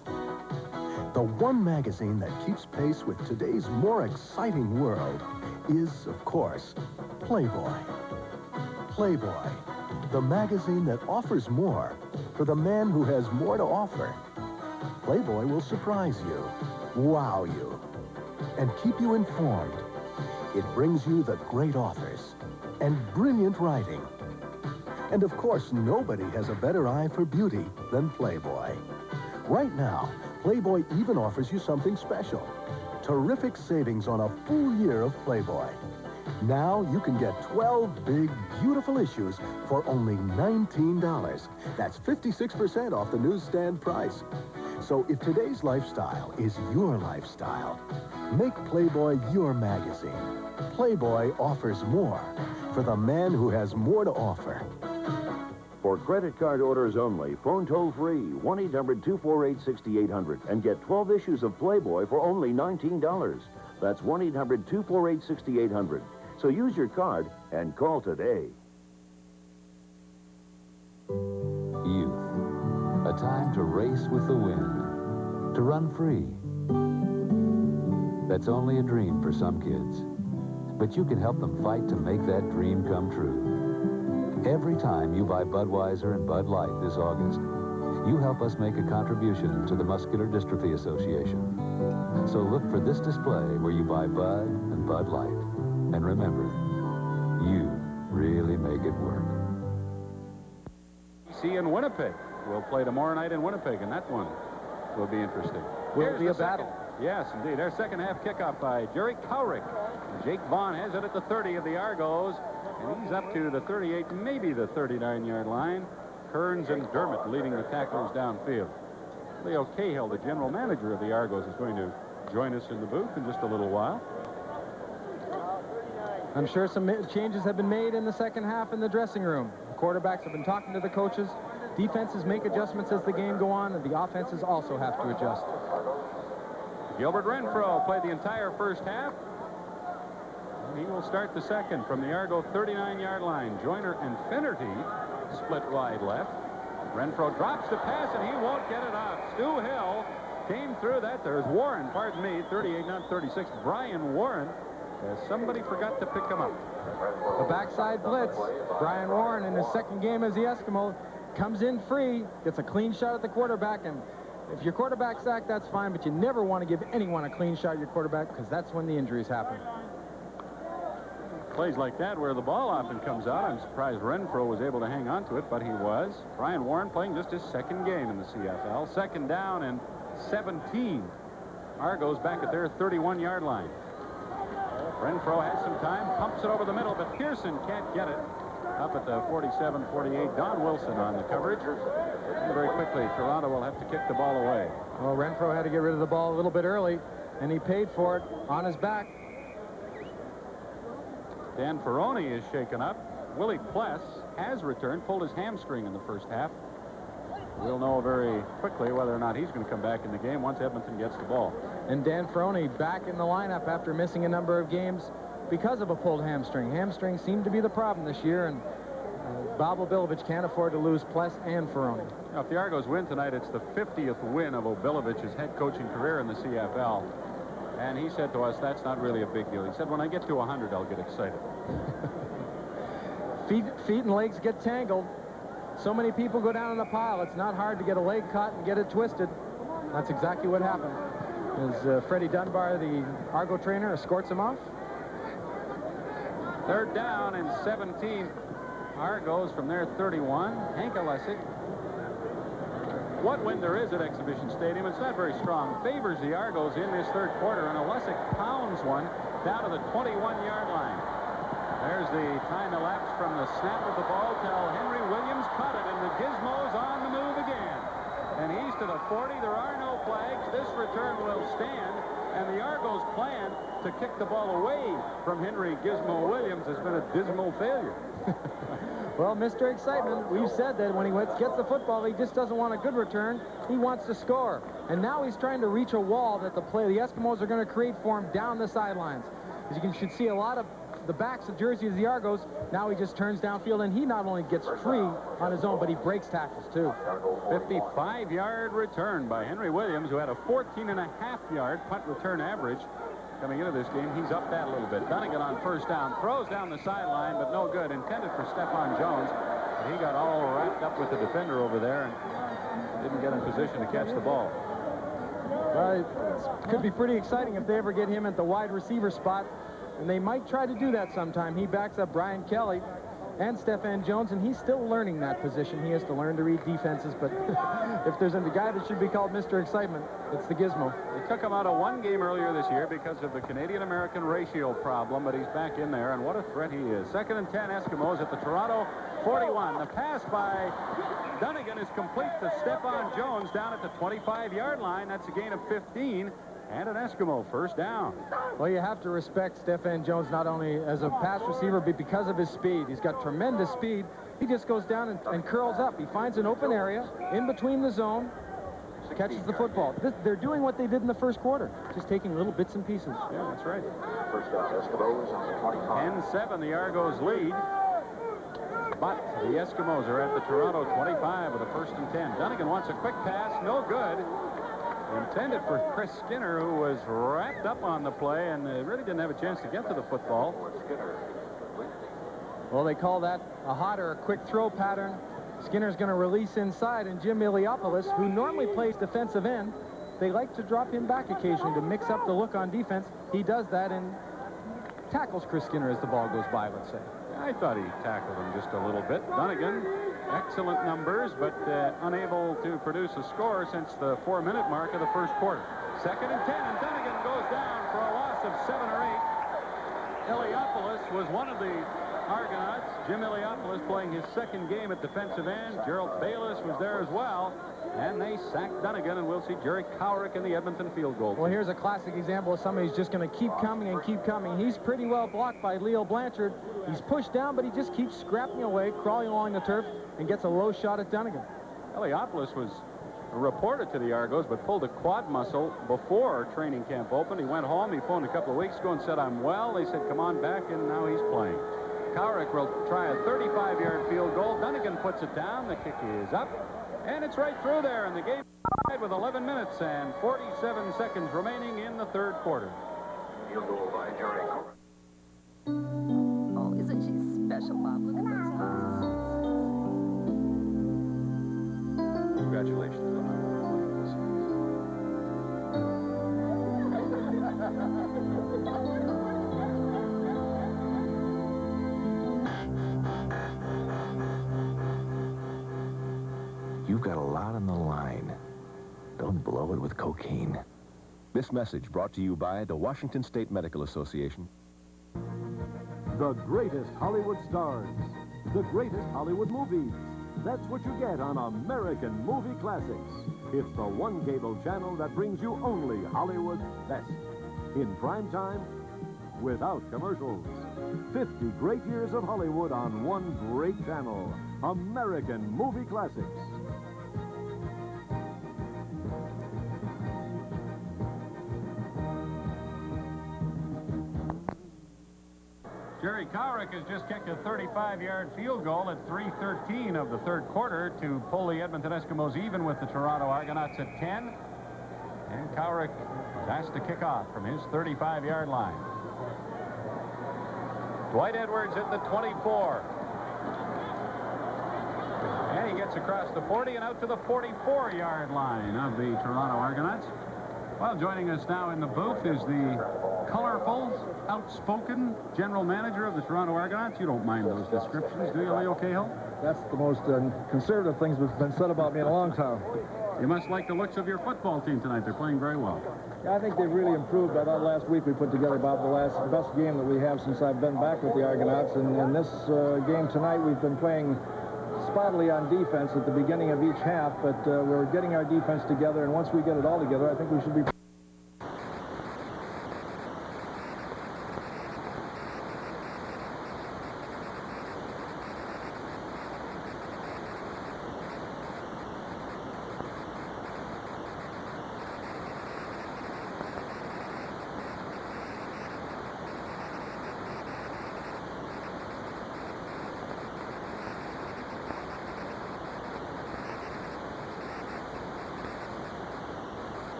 the one magazine that keeps pace with today's more exciting world is, of course, Playboy. Playboy, the magazine that offers more for the man who has more to offer. Playboy will surprise you, wow you, and keep you informed. It brings you the great authors and brilliant writing. And of course, nobody has a better eye for beauty than Playboy. Right now, Playboy even offers you something special. Terrific savings on a full year of Playboy. Now you can get 12 big, beautiful issues for only $19. That's 56% off the newsstand price. So if today's lifestyle is your lifestyle, make Playboy your magazine. Playboy offers more for the man who has more to offer. For credit card orders only, phone toll-free 1-800-248-6800 and get 12 issues of Playboy for only $19. That's 1-800-248-6800. So use your card and call today. Youth. A time to race with the wind. To run free. That's only a dream for some kids. But you can help them fight to make that dream come true. Every time you buy Budweiser and Bud Light this August, you help us make a contribution to the Muscular Dystrophy Association. So look for this display where you buy Bud and Bud Light. And remember, you really make it work. BC in Winnipeg. We'll play tomorrow night in Winnipeg, and that one will be interesting. Will be a battle. Yes, indeed. Our second half kickoff by Jerry Cowrick. Jake Vaughn has it at the 30 of the Argos, and he's up to the 38, maybe the 39-yard line. Kearns and Dermott leading the tacklers downfield. Leo Cahill, the general manager of the Argos, is going to join us in the booth in just a little while. I'm sure some changes have been made in the second half in the dressing room. The quarterbacks have been talking to the coaches. Defenses make adjustments as the game go on, and the offenses also have to adjust. Gilbert Renfro played the entire first half. And he will start the second from the Argo 39-yard line. Joyner and Finnerty split wide left. Renfro drops the pass, and he won't get it out. Stu Hill came through that. There's Warren, pardon me, 38, not 36. Brian Warren. Somebody forgot to pick him up. The backside blitz. Brian Warren in his second game as the Eskimo comes in free, gets a clean shot at the quarterback, and if your quarterback's sacked, that's fine, but you never want to give anyone a clean shot at your quarterback because that's when the injuries happen. Plays like that where the ball often comes out. I'm surprised Renfro was able to hang on to it, but he was. Brian Warren playing just his second game in the CFL. Second down and 17. Argos back at their 31-yard line. Renfro has some time, pumps it over the middle, but Pearson can't get it. Up at the 47-48, Don Wilson on the coverage. And very quickly, Toronto will have to kick the ball away. Well, Renfro had to get rid of the ball a little bit early, and he paid for it on his back. Dan Ferroni is shaken up. Willie Pless has returned, pulled his hamstring in the first half. We'll know very quickly whether or not he's going to come back in the game once Edmonton gets the ball. And Dan Ferroni back in the lineup after missing a number of games because of a pulled hamstring. Hamstrings seem to be the problem this year, and Bob Obilovich can't afford to lose Pless and Ferroni. Now, if the Argos win tonight, it's the 50th win of Obilovich's head coaching career in the CFL. And he said to us, that's not really a big deal. He said, when I get to 100, I'll get excited. Feet and legs get tangled. So many people go down in the pile. It's not hard to get a leg cut and get it twisted. That's exactly what happened. As Freddie Dunbar, the Argo trainer, escorts him off. Third down and 17. Argos from their 31. Hank Alesic. What wind there is at Exhibition Stadium, it's not very strong. Favors the Argos in this third quarter, and Alesic pounds one down to the 21-yard line. There's the time elapsed from the snap of the ball till Henry Williams caught it, and the Gizmos on the move again. And he's to the 40. There are no flags. This return will stand, and the Argos' plan to kick the ball away from Henry Gizmo Williams has been a dismal failure. Well, Mr. Excitement, we've said that when he gets the football, he just doesn't want a good return. He wants to score. And now he's trying to reach a wall that the Eskimos are going to create for him down the sidelines. As you should see a lot of the backs of jerseys of the Argos. Now he just turns downfield, and he not only gets free on his own, but he breaks tackles, too. 55-yard return by Henry Williams, who had a 14.5-yard punt return average. Coming into this game, he's up that a little bit. Dunnigan on first down, throws down the sideline, but no good. Intended for Stephon Jones. He got all wrapped up with the defender over there and didn't get in position to catch the ball. Well, it could be pretty exciting if they ever get him at the wide receiver spot, and they might try to do that sometime. He backs up Brian Kelly and Stephan Jones, and he's still learning that position. He has to learn to read defenses, but if there's a guy that should be called Mr. Excitement, it's the Gizmo. They took him out of one game earlier this year because of the Canadian-American ratio problem, but he's back in there, and what a threat he is. 2nd and 10, Eskimos at the Toronto 41. The pass by Dunnigan is complete to Stephan Jones down at the 25-yard line. That's a gain of 15. And an Eskimo first down. Well, you have to respect Stephan Jones not only as a pass receiver, but because of his speed. He's got tremendous speed. He just goes down and curls up. He finds an open area in between the zone, catches the football. They're doing what they did in the first quarter, just taking little bits and pieces. Yeah, that's right. First down, Eskimos on the 25. 10-7, the Argos lead. But the Eskimos are at the Toronto 25 with a 1st and 10. Dunnigan wants a quick pass, no good. Intended for Chris Skinner, who was wrapped up on the play and really didn't have a chance to get to the football. Well, they call that a hot or a quick throw pattern. Skinner's going to release inside, and Jim Iliopoulos, who normally plays defensive end, they like to drop him back occasionally to mix up the look on defense. He does that and tackles Chris Skinner as the ball goes by, let's say. I thought he tackled him just a little bit. Dunnigan, excellent numbers, but unable to produce a score since the 4-minute mark of the first quarter. 2nd and 10, and Dunnigan goes down for a loss of 7 or 8. Iliopoulos was one of the Argonauts. Jim Iliopoulos playing his 2nd game at defensive end. Gerald Bayless was there as well. And they sacked Dunnigan, and we'll see Jerry Cowrick in the Edmonton field goal. Well, here's a classic example of somebody who's just going to keep coming and keep coming. He's pretty well blocked by Leo Blanchard. He's pushed down, but he just keeps scrapping away, crawling along the turf, and gets a low shot at Dunnigan. Iliopoulos was reported to the Argos, but pulled a quad muscle before training camp opened. He went home. He phoned a couple of weeks ago and said, "I'm well." They said, "Come on back," and now he's playing. Cowrick will try a 35-yard field goal. Dunnigan puts it down. The kick is up. And it's right through there, and the game tied with 11 minutes and 47 seconds remaining in the 3rd quarter. Field goal by Jerry Cowrick. Oh, isn't she special, Bob? Look at those eyes. Congratulations, Bob. You've got a lot on the line. Don't blow it with cocaine. This message brought to you by the Washington State Medical Association. The greatest Hollywood stars. The greatest Hollywood movies. That's what you get on American Movie Classics. It's the one cable channel that brings you only Hollywood's best. In prime time, without commercials. 50 great years of Hollywood on one great channel. American Movie Classics. Jerry Cowrick has just kicked a 35-yard field goal at 3:13 of the 3rd quarter to pull the Edmonton Eskimos even with the Toronto Argonauts at 10. And Cowrick is asked to kick off from his 35-yard line. Dwight Edwards at the 24. And he gets across the 40 and out to the 44-yard line of the Toronto Argonauts. Well, joining us now in the booth is the colorful, outspoken general manager of the Toronto Argonauts. You don't mind those descriptions, do you, Leo Cahill? That's the most conservative things that's been said about me in a long time. You must like the looks of your football team tonight. They're playing very well. Yeah, I think they've really improved. I thought last week we put together about the best game that we have since I've been back with the Argonauts. And in this game tonight, we've been playing spottily on defense at the beginning of each half, but we're getting our defense together, and once we get it all together, I think we should be...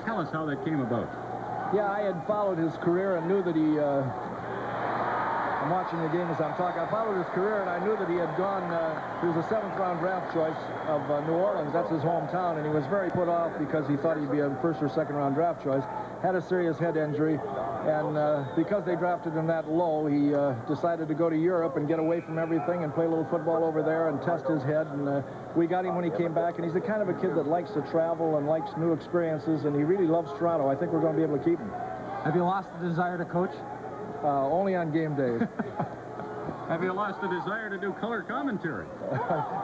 Tell us how that came about. Yeah, I had followed his career and knew that he I'm watching the game as I'm talking. I followed his career, and I knew that he had gone, he was a 7th-round draft choice of New Orleans. That's his hometown, and he was very put off because he thought he'd be a 1st or 2nd-round draft choice. Had a serious head injury, and because they drafted him that low, he decided to go to Europe and get away from everything and play a little football over there and test his head. And we got him when he came back, and he's the kind of a kid that likes to travel and likes new experiences, and he really loves Toronto. I think we're going to be able to keep him. Have you lost the desire to coach? Only on game days. Have you lost the desire to do color commentary?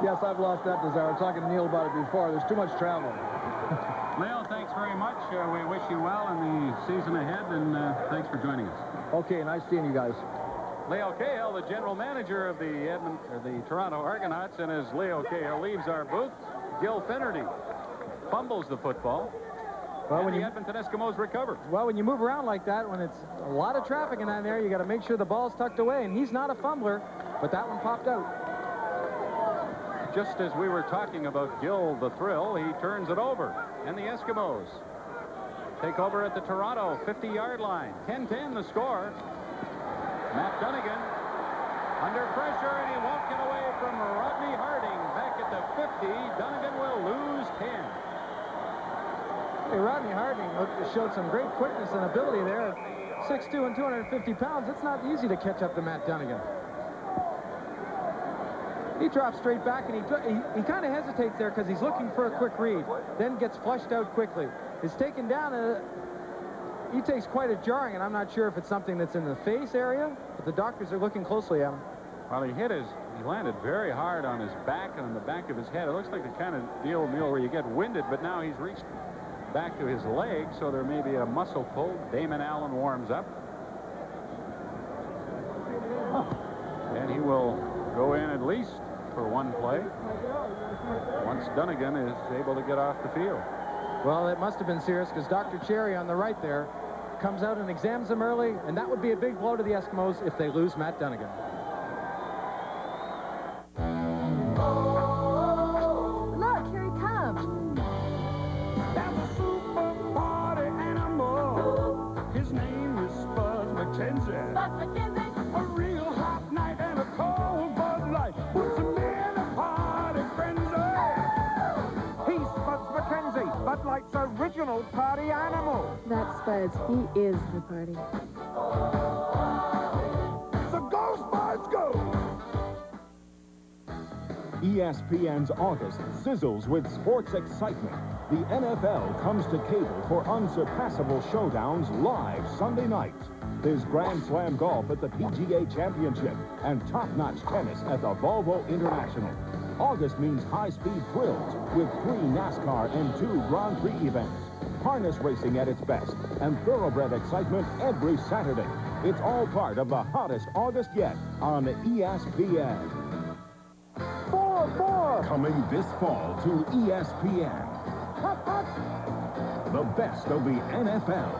Yes, I've lost that desire. I was talking to Neil about it before. There's too much travel. Leo, thanks very much. We wish you well in the season ahead, and thanks for joining us. Okay, nice seeing you guys. Leo Cahill, the general manager of the Toronto Argonauts, and as Leo Cahill leaves our booth, Gil Finnerty fumbles the football. Well, when the Edmonton Eskimos recover. Well, when you move around like that, when it's a lot of traffic in that area, you got to make sure the ball's tucked away. And he's not a fumbler, but that one popped out. Just as we were talking about Gil the Thrill, he turns it over. And the Eskimos take over at the Toronto 50-yard line. 10-10 the score. Matt Dunnigan under pressure, and he won't get away from Rodney Harding. Back at the 50, Dunnigan will lose 10. Hey, Rodney Harding showed some great quickness and ability there. 6'2" and 250 pounds. It's not easy to catch up to Matt Dunnigan. He drops straight back, and he kind of hesitates there because he's looking for a quick read, then gets flushed out quickly. He's taken down. He takes quite a jarring, and I'm not sure if it's something that's in the face area, but the doctors are looking closely at him. Well, he landed very hard on his back and on the back of his head. It looks like the kind of deal, Neil, where you get winded, but now he's reached back to his leg, so there may be a muscle pull. Damon Allen warms up. And he will go in at least for one play once Dunnigan is able to get off the field. Well, it must have been serious because Dr. Cherry on the right there comes out and examines him early, and that would be a big blow to the Eskimos if they lose Matt Dunnigan. Look, here he comes. There's a super party animal. His name is Spud McKenzie. Spud McKenzie. A real hot night and a cold Bud Light puts him in a party frenzy. He's Spud McKenzie, Bud Light's original party animal. That's Spuds. He is the party. So go, Spuds, go! ESPN's August sizzles with sports excitement. The NFL comes to cable for unsurpassable showdowns live Sunday nights. There's Grand Slam golf at the PGA Championship and top-notch tennis at the Volvo International. August means high-speed thrills with 3 NASCAR and 2 Grand Prix events. Harness racing at its best and thoroughbred excitement every Saturday. It's all part of the hottest August yet on ESPN. 4-4! Coming this fall to ESPN. The best of the NFL.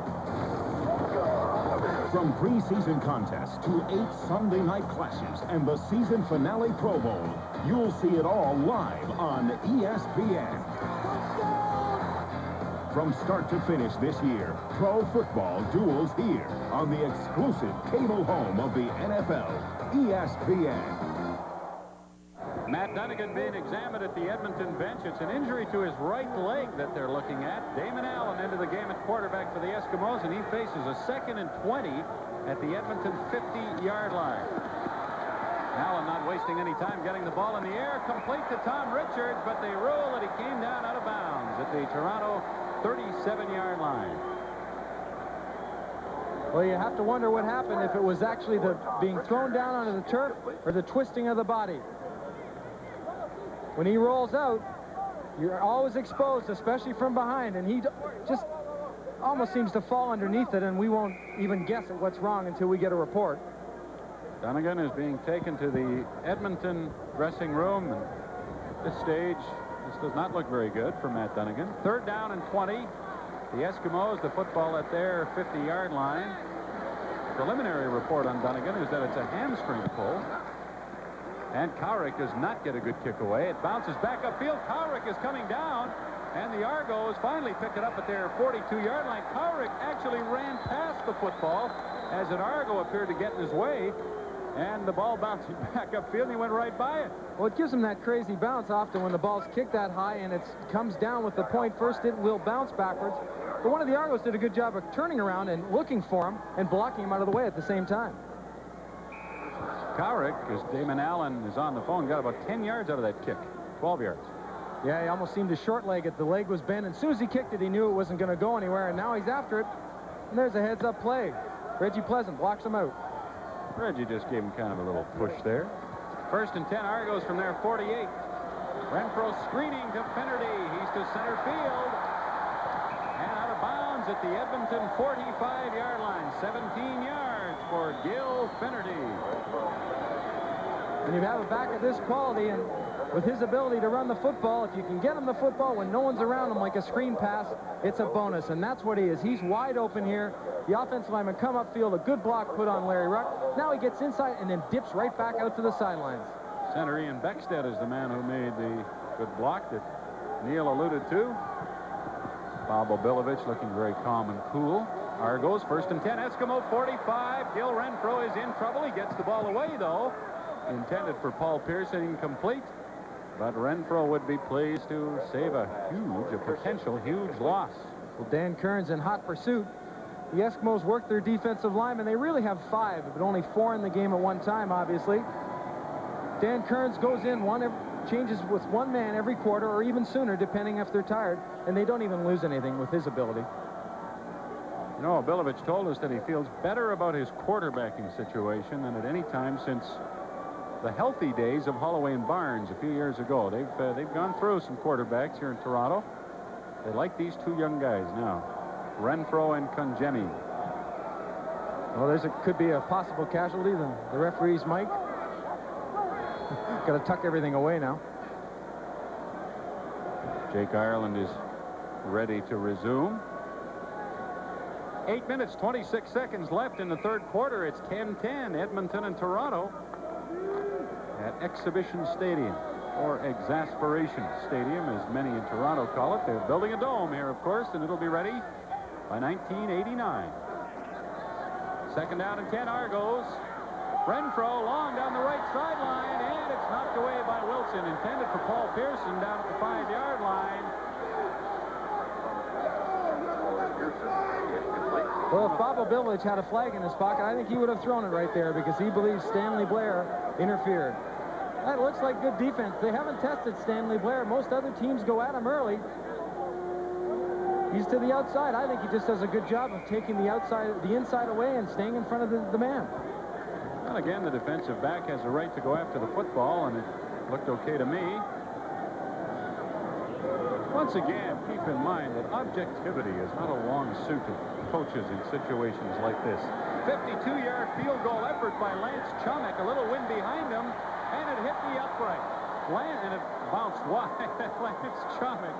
From preseason contests to 8 Sunday night clashes and the season finale Pro Bowl, you'll see it all live on ESPN. From start to finish this year, pro football duels here on the exclusive cable home of the NFL, ESPN. Matt Dunnigan being examined at the Edmonton bench. It's an injury to his right leg that they're looking at. Damon Allen into the game at quarterback for the Eskimos, and he faces a 2nd and 20 at the Edmonton 50-yard line. Allen not wasting any time getting the ball in the air. Complete to Tom Richards, but they rule that he came down out of bounds at the Toronto 37-yard line. Well, you have to wonder what happened if it was actually the being thrown down onto the turf or the twisting of the body. When he rolls out, you're always exposed, especially from behind, and he just almost seems to fall underneath it, and we won't even guess at what's wrong until we get a report. Dunnigan is being taken to the Edmonton dressing room, and at this stage, this does not look very good for Matt Dunnigan. 3rd down and 20. The Eskimos, the football at their 50-yard line. Preliminary report on Dunnigan is that it's a hamstring pull. And Cowrick does not get a good kick away. It bounces back upfield. Cowrick is coming down, and the Argos finally pick it up at their 42-yard line. Cowrick actually ran past the football as an Argo appeared to get in his way, And the ball bouncing back upfield, and he went right by it. Well, it gives him that crazy bounce often when the ball's kicked that high and it comes down with the point first. It will bounce backwards. But one of the Argos did a good job of turning around and looking for him and blocking him out of the way at the same time. Cowrick, as Damon Allen is on the phone, got about 10 yards out of that kick. 12 yards. Yeah, he almost seemed to short leg it. The leg was bent, and as soon as he kicked it, he knew it wasn't going to go anywhere, and now he's after it. And there's a heads-up play. Reggie Pleasant blocks him out. Reggie just gave him kind of a little push there. 1st and 10, Argos from their 48. Renfro screening to Finnerty. He's to center field. And out of bounds at the Edmonton 45-yard line. 17 yards for Gil Finnerty. And you have a back of this quality, and with his ability to run the football, if you can get him the football when no one's around him like a screen pass, it's a bonus, and that's what he is. He's wide open here. The offensive lineman come upfield, a good block put on Larry Ruck. Now he gets inside and then dips right back out to the sidelines. Center Ian Beckstead is the man who made the good block that Neil alluded to. Bob Obilovich looking very calm and cool. Argos 1st and 10, Eskimo 45. Gil Renfro is in trouble. He gets the ball away, though. Intended for Paul Pearson, incomplete. But Renfro would be pleased to save a potential huge loss. Well, Dan Kearns in hot pursuit. The Eskimos work their defensive linemen. They really have 5, but only 4 in the game at one time, obviously. Dan Kearns goes in, changes with 1 man every quarter, or even sooner, depending if they're tired, and they don't even lose anything with his ability. You know, Obilovich told us that he feels better about his quarterbacking situation than at any time since the healthy days of Holloway and Barnes a few years ago. They've gone through some quarterbacks here in Toronto. They like these 2 young guys now, Renfro and Congemi. Well, could be a possible casualty. The referee's mic. Got to tuck everything away now. Jake Ireland is ready to resume. 8 minutes, 26 seconds left in the 3rd quarter. It's 10-10, Edmonton and Toronto at Exhibition Stadium, or Exasperation Stadium, as many in Toronto call it. They're building a dome here, of course, and it'll be ready by 1989. 2nd down and 10, Argos. Renfro long down the right sideline, and it's knocked away by Wilson. Intended for Paul Pearson down at the 5-yard line. Well, if Bob Obilovich had a flag in his pocket, I think he would have thrown it right there because he believes Stanley Blair interfered. That looks like good defense. They haven't tested Stanley Blair. Most other teams go at him early. He's to the outside. I think he just does a good job of taking the inside away and staying in front of the man. Well, again, the defensive back has a right to go after the football, and it looked okay to me. Once again, keep in mind that objectivity is not a long suit of coaches in situations like this. 52-yard field goal effort by Lance Chomick. A little wind behind him, and it hit the upright. And it bounced wide. Lance Chomick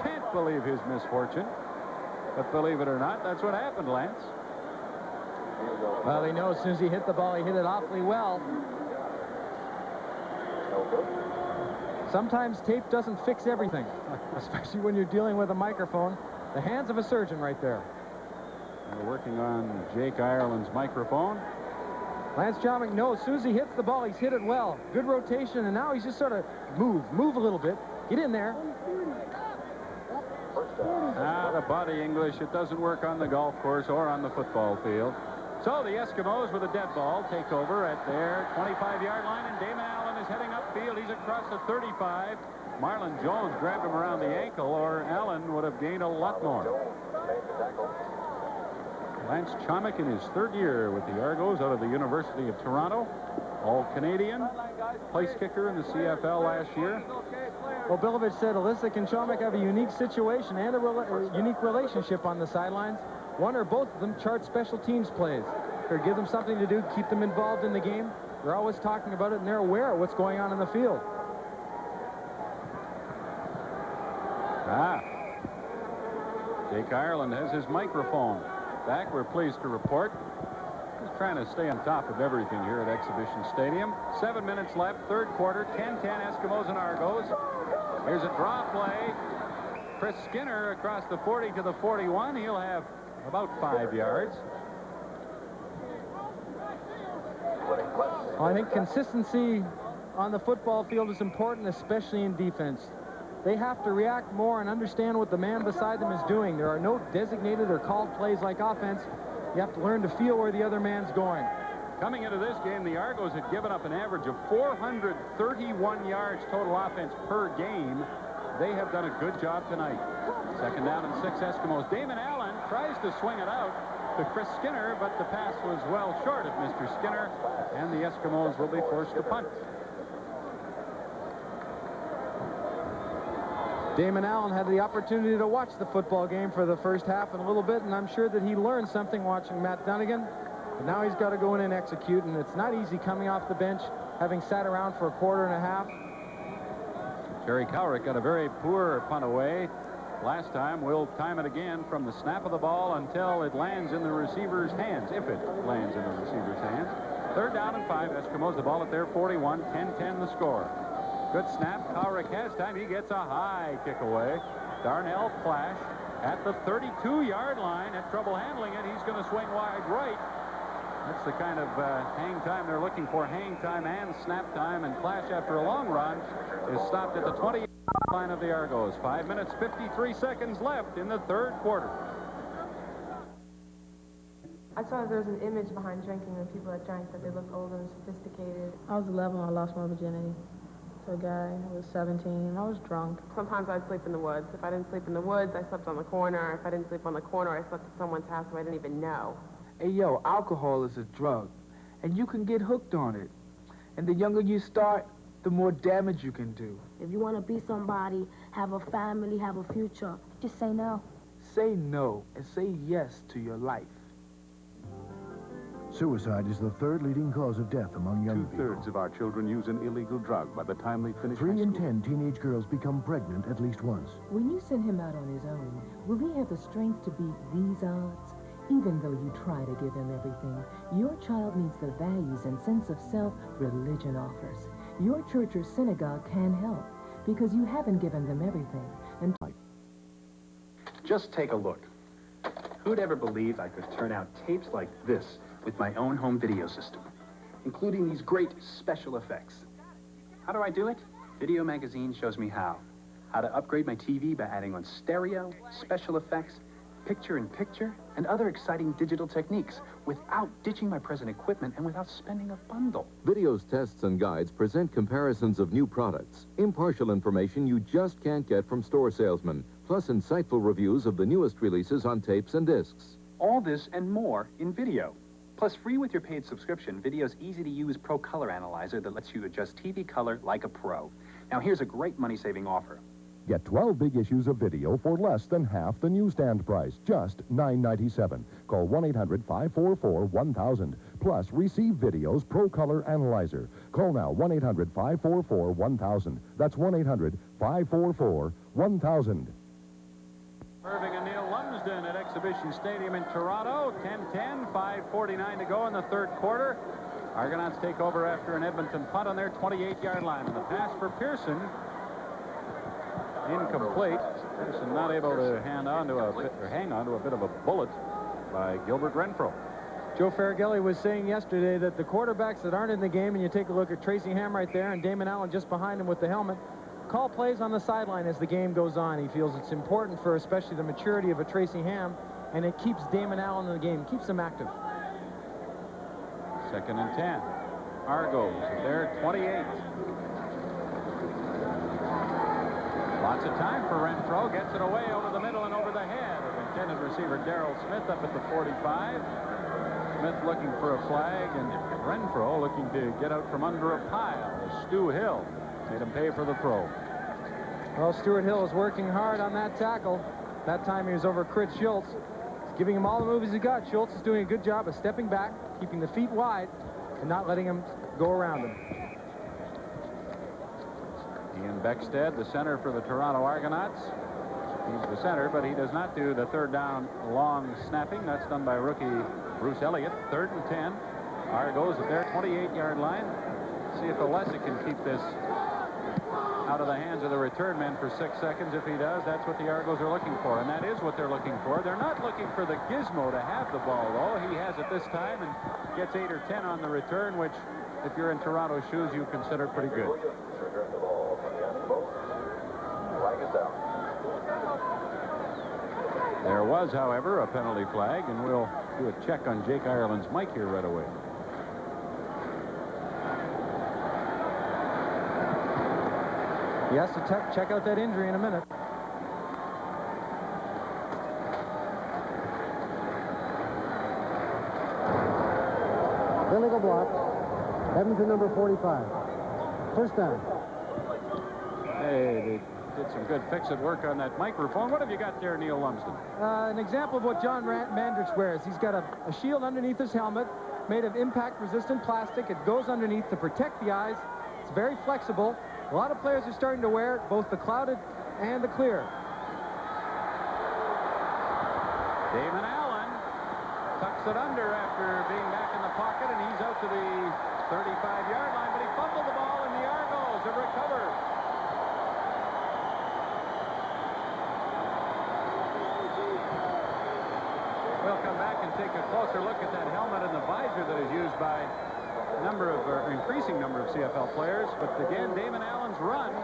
can't believe his misfortune. But believe it or not, that's what happened, Lance. Well, they know as soon as he hit the ball, he hit it awfully well. Sometimes tape doesn't fix everything, especially when you're dealing with a microphone. The hands of a surgeon right there. We're working on Jake Ireland's microphone. Lance Chomick knows as soon as he hits the ball, he's hit it well. Good rotation, and now he's just sort of move a little bit. Get in there. The body English, it doesn't work on the golf course or on the football field. So the Eskimos with a dead ball take over at their 25-yard line, and Damon Allen is heading upfield. He's across the 35. Marlon Jones grabbed him around the ankle, or Allen would have gained a lot more. Lance Chomick in his 3rd year with the Argos out of the University of Toronto. All-Canadian, place kicker in the CFL last year. Well, Obilovich said Ilisic and Chomick have a unique situation and a unique relationship on the sidelines. One or both of them chart special teams plays, or give them something to do, keep them involved in the game. They're always talking about it, and they're aware of what's going on in the field. Jake Ireland has his microphone back. We're pleased to report. He's trying to stay on top of everything here at Exhibition Stadium. 7 minutes left, 3rd quarter, 10-10 Eskimos and Argos. Here's a draw play. Chris Skinner across the 40 to the 41. He'll have about 5 yards. Well, I think consistency on the football field is important, especially in defense. They have to react more and understand what the man beside them is doing. There are no designated or called plays like offense. You have to learn to feel where the other man's going. Coming into this game, the Argos had given up an average of 431 yards total offense per game. They have done a good job tonight. Second down and 6 Eskimos. Damon Allen tries to swing it out to Chris Skinner, but the pass was well short of Mr. Skinner, and the Eskimos will be forced to punt. Damon Allen had the opportunity to watch the football game for the first half and a little bit, and I'm sure that he learned something watching Matt Dunnigan. But now he's got to go in and execute, and it's not easy coming off the bench, having sat around for a quarter and a half. Jerry Cowrick got a very poor punt away last time. We'll time it again from the snap of the ball until it lands in the receiver's hands, if it lands in the receiver's hands. Third down and 5, Eskimos, the ball at their 41, 10-10 the score. Good snap. Cowrick has time. He gets a high kick away. Darnell Flash at the 32-yard line. Had trouble handling it. He's going to swing wide right. That's the kind of hang time they're looking for. Hang time and snap time. And Flash, after a long run, is stopped at the 20-yard line of the Argos. 5 minutes, 53 seconds left in the third quarter. I saw there was an image behind drinking and people that drank that they looked older and sophisticated. I was 11 when I lost my virginity to a guy who was 17. I was drunk. Sometimes I'd sleep in the woods. If I didn't sleep in the woods, I slept on the corner. If I didn't sleep on the corner, I slept at someone's house who I didn't even know. Hey, yo, alcohol is a drug, and you can get hooked on it. And the younger you start, the more damage you can do. If you want to be somebody, have a family, have a future, just say no. Say no and say yes to your life. Suicide is the third leading cause of death among young people. 2/3 of our children use an illegal drug by the time they finish 3 high in school. 10 teenage girls become pregnant at least once. When you send him out on his own, will he have the strength to beat these odds? Even though you try to give him everything, your child needs the values and sense of self religion offers. Your church or synagogue can help, because you haven't given them everything. And just take a look. Who'd ever believe I could turn out tapes like this with my own home video system, including these great special effects? How do I do it? Video Magazine shows me how. How to upgrade my TV by adding on stereo, special effects, picture-in-picture, and other exciting digital techniques without ditching my present equipment and without spending a bundle. Videos, tests, and guides present comparisons of new products, impartial information you just can't get from store salesmen, plus insightful reviews of the newest releases on tapes and discs. All this and more in video. Plus, free with your paid subscription, Video's easy-to-use Pro Color Analyzer that lets you adjust TV color like a pro. Now, here's a great money-saving offer. Get 12 big issues of video for less than half the newsstand price, just $9.97. Call 1-800-544-1000. Plus, receive Video's Pro Color Analyzer. Call now, 1-800-544-1000. That's 1-800-544-1000. Irving and Neil Lumsden at Exhibition Stadium in Toronto. 10-10, 5:49 to go in the third quarter. Argonauts take over after an Edmonton punt on their 28-yard line. And the pass for Pearson, incomplete. Pearson not able to hang on to a bit of a bullet by Gilbert Renfro. Joe Farragelli was saying yesterday that the quarterbacks that aren't in the game, and you take a look at Tracy Ham right there and Damon Allen just behind him with the helmet, call plays on the sideline as the game goes on. He feels it's important for especially the maturity of a Tracy Ham, and it keeps Damon Allen in the game, keeps him active. Second and 10. Argos at their 28. Lots of time for Renfro. Gets it away over the middle and over the head of intended receiver Darrell Smith up at the 45. Smith looking for a flag, and Renfro looking to get out from under a pile. Stu Hill made him pay for the throw. Well, Stuart Hill is working hard on that tackle. That time he was over Chris Schultz. He's giving him all the moves he got. Schultz is doing a good job of stepping back, keeping the feet wide, and not letting him go around him. Ian Beckstead, the center for the Toronto Argonauts. He's the center, but he does not do the third down long snapping. That's done by rookie Bruce Elliott. Third and 10. Argos at their 28-yard line. See if Alessa can keep this out of the hands of the return men for 6 seconds. If he does, that's what the Argos are looking for, and that is what they're looking for. They're not looking for the gizmo to have the ball, though. He has it this time and gets 8 or 10 on the return, which, if you're in Toronto's shoes, you consider pretty good. There was, however, a penalty flag, and we'll do a check on Jake Ireland's mic here right away. He has to check out that injury in a minute. Illegal block. Edmonton number 45. First down. Hey, they did some good fix-it work on that microphone. What have you got there, Neil Lumsden? An example of what John Mandrich wears. He's got a shield underneath his helmet made of impact-resistant plastic. It goes underneath to protect the eyes. It's very flexible. A lot of players are starting to wear it, both the clouded and the clear. Damon Allen tucks it under after being back in the pocket, and he's out to the 35-yard line, but he fumbled the ball, and the Argos have recovered. We'll come back and take a closer look at that helmet and the visor that is used by increasing number of CFL players. But again, Damon Allen's run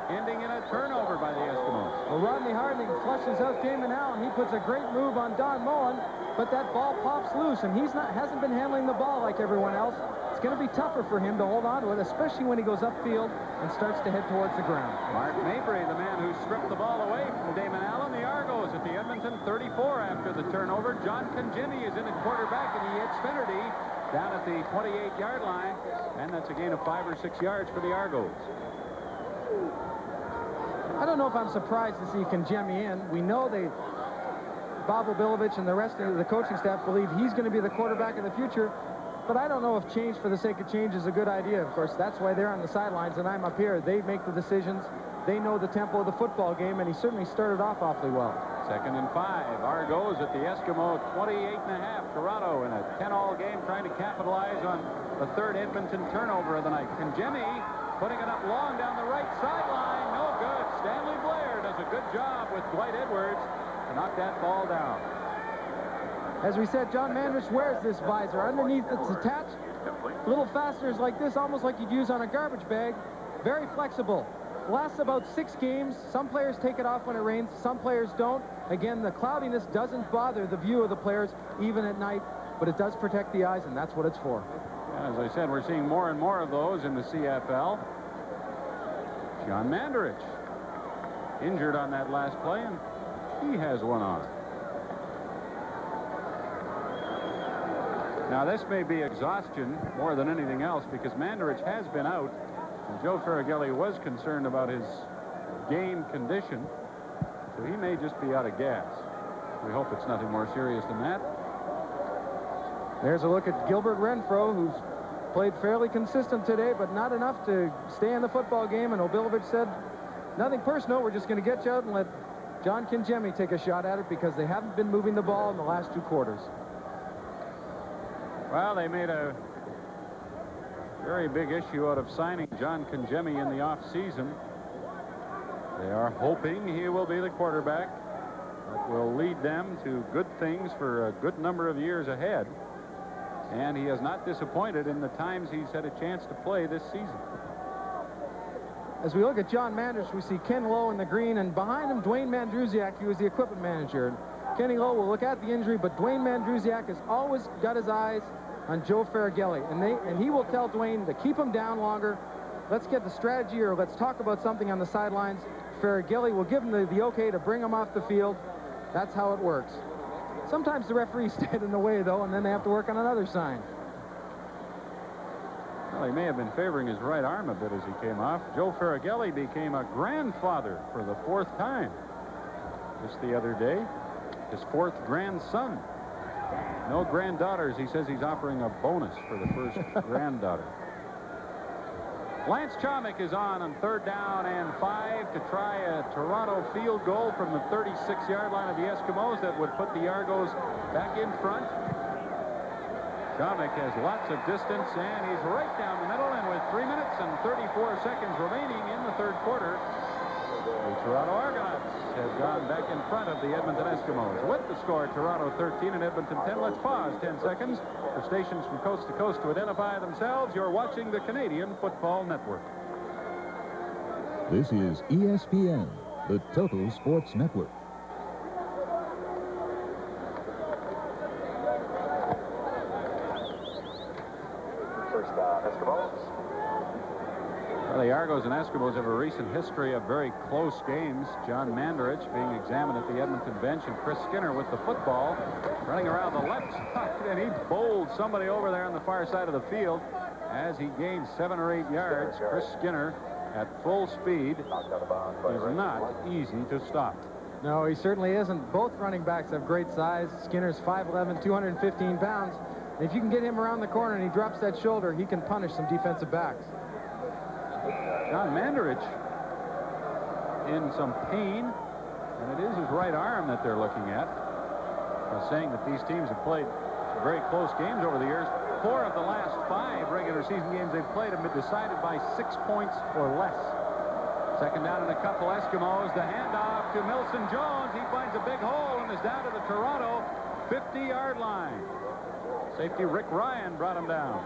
ending in a turnover by the Eskimos. Well, Rodney Harding flushes out Damon Allen. He puts a great move on Don Mullen, but that ball pops loose, and hasn't been handling the ball like everyone else. It's going to be tougher for him to hold on to it, especially when he goes upfield and starts to head towards the ground. Mark Mabry, the man who stripped the ball away from Damon Allen. The Argos at the Edmonton 34 after the turnover. John Congemi is in at quarterback, and he hits Finnerty down at the 28-yard line, and that's a gain of 5 or 6 yards for the Argos. I don't know if I'm surprised to see Congemi in. We know Bob Obilovich and the rest of the coaching staff believe he's going to be the quarterback of the future, but I don't know if change for the sake of change is a good idea. Of course, that's why they're on the sidelines, and I'm up here. They make the decisions. They know the tempo of the football game, and he certainly started off awfully well. 2nd and 5. Argos at the Eskimo 28.5. Toronto in a 10-all game trying to capitalize on the 3rd Edmonton turnover of the night. Congemi putting it up long down the right sideline. No good. Stanley Blair does a good job with Dwight Edwards to knock that ball down. As we said, John Mandrich wears this visor. Underneath, it's attached. Little fasteners like this, almost like you'd use on a garbage bag. Very flexible. Lasts about 6 games. Some players take it off when it rains. Some players don't. Again, the cloudiness doesn't bother the view of the players, even at night, but it does protect the eyes, and that's what it's for. As I said, we're seeing more and more of those in the CFL. John Mandrich injured on that last play, and he has one on. Now, this may be exhaustion more than anything else, because Mandrich has been out, and Joe Ferraghelli was concerned about his game condition, so he may just be out of gas. We hope it's nothing more serious than that. There's a look at Gilbert Renfro, who's played fairly consistent today, but not enough to stay in the football game, and Obilovich said, nothing personal, we're just going to get you out and let John Congemi take a shot at it, because they haven't been moving the ball in the last 2 quarters. Well, they made a very big issue out of signing John Congemi in the offseason. They are hoping he will be the quarterback that will lead them to good things for a good number of years ahead. And he has not disappointed in the times he's had a chance to play this season. As we look at John Mandrich, we see Ken Lowe in the green, and behind him, Dwayne Mandrusiak, who is the equipment manager. Kenny Lowe will look at the injury, but Dwayne Mandrusiak has always got his eyes on Joe Ferraghelli, and he will tell Dwayne to keep him down longer. Let's get the strategy, or let's talk about something on the sidelines. Ferraghelli will give him the okay to bring him off the field. That's how it works. Sometimes the referees stand in the way, though, and then they have to work on another sign. Well, he may have been favoring his right arm a bit as he came off. Joe Ferraghelli became a grandfather for the 4th time just the other day. His 4th grandson. No granddaughters. He says he's offering a bonus for the 1st granddaughter. Lance Chomik is on 3rd down and 5 to try a Toronto field goal from the 36-yard line of the Eskimos that would put the Argos back in front. Comic has lots of distance, and he's right down the middle, and with 3 minutes and 34 seconds remaining in the third quarter, the Toronto Argonauts have gone back in front of the Edmonton Eskimos. With the score, Toronto 13 and Edmonton 10. Let's pause 10 seconds for stations from coast to coast to identify themselves. You're watching the Canadian Football Network. This is ESPN, the Total Sports Network. First down, Eskimos. Well, the Argos and Eskimos have a recent history of very close games. John Mandarich being examined at the Edmonton bench, and Chris Skinner with the football running around the left side, and he bowled somebody over there on the far side of the field as he gained 7 or 8 yards. Chris Skinner at full speed is not easy to stop. No, he certainly isn't. Both running backs have great size. Skinner's 5'11", 215 pounds. And if you can get him around the corner and he drops that shoulder, he can punish some defensive backs. John Mandarich in some pain, and it is his right arm that they're looking at. Saying that these teams have played very close games over the years. 4 of the last 5 regular season games they've played have been decided by 6 points or less. Second down and a couple. Eskimos. The handoff to Milson Jones. He finds a big hole and is down to the Toronto 50-yard line. Safety Rick Ryan brought him down.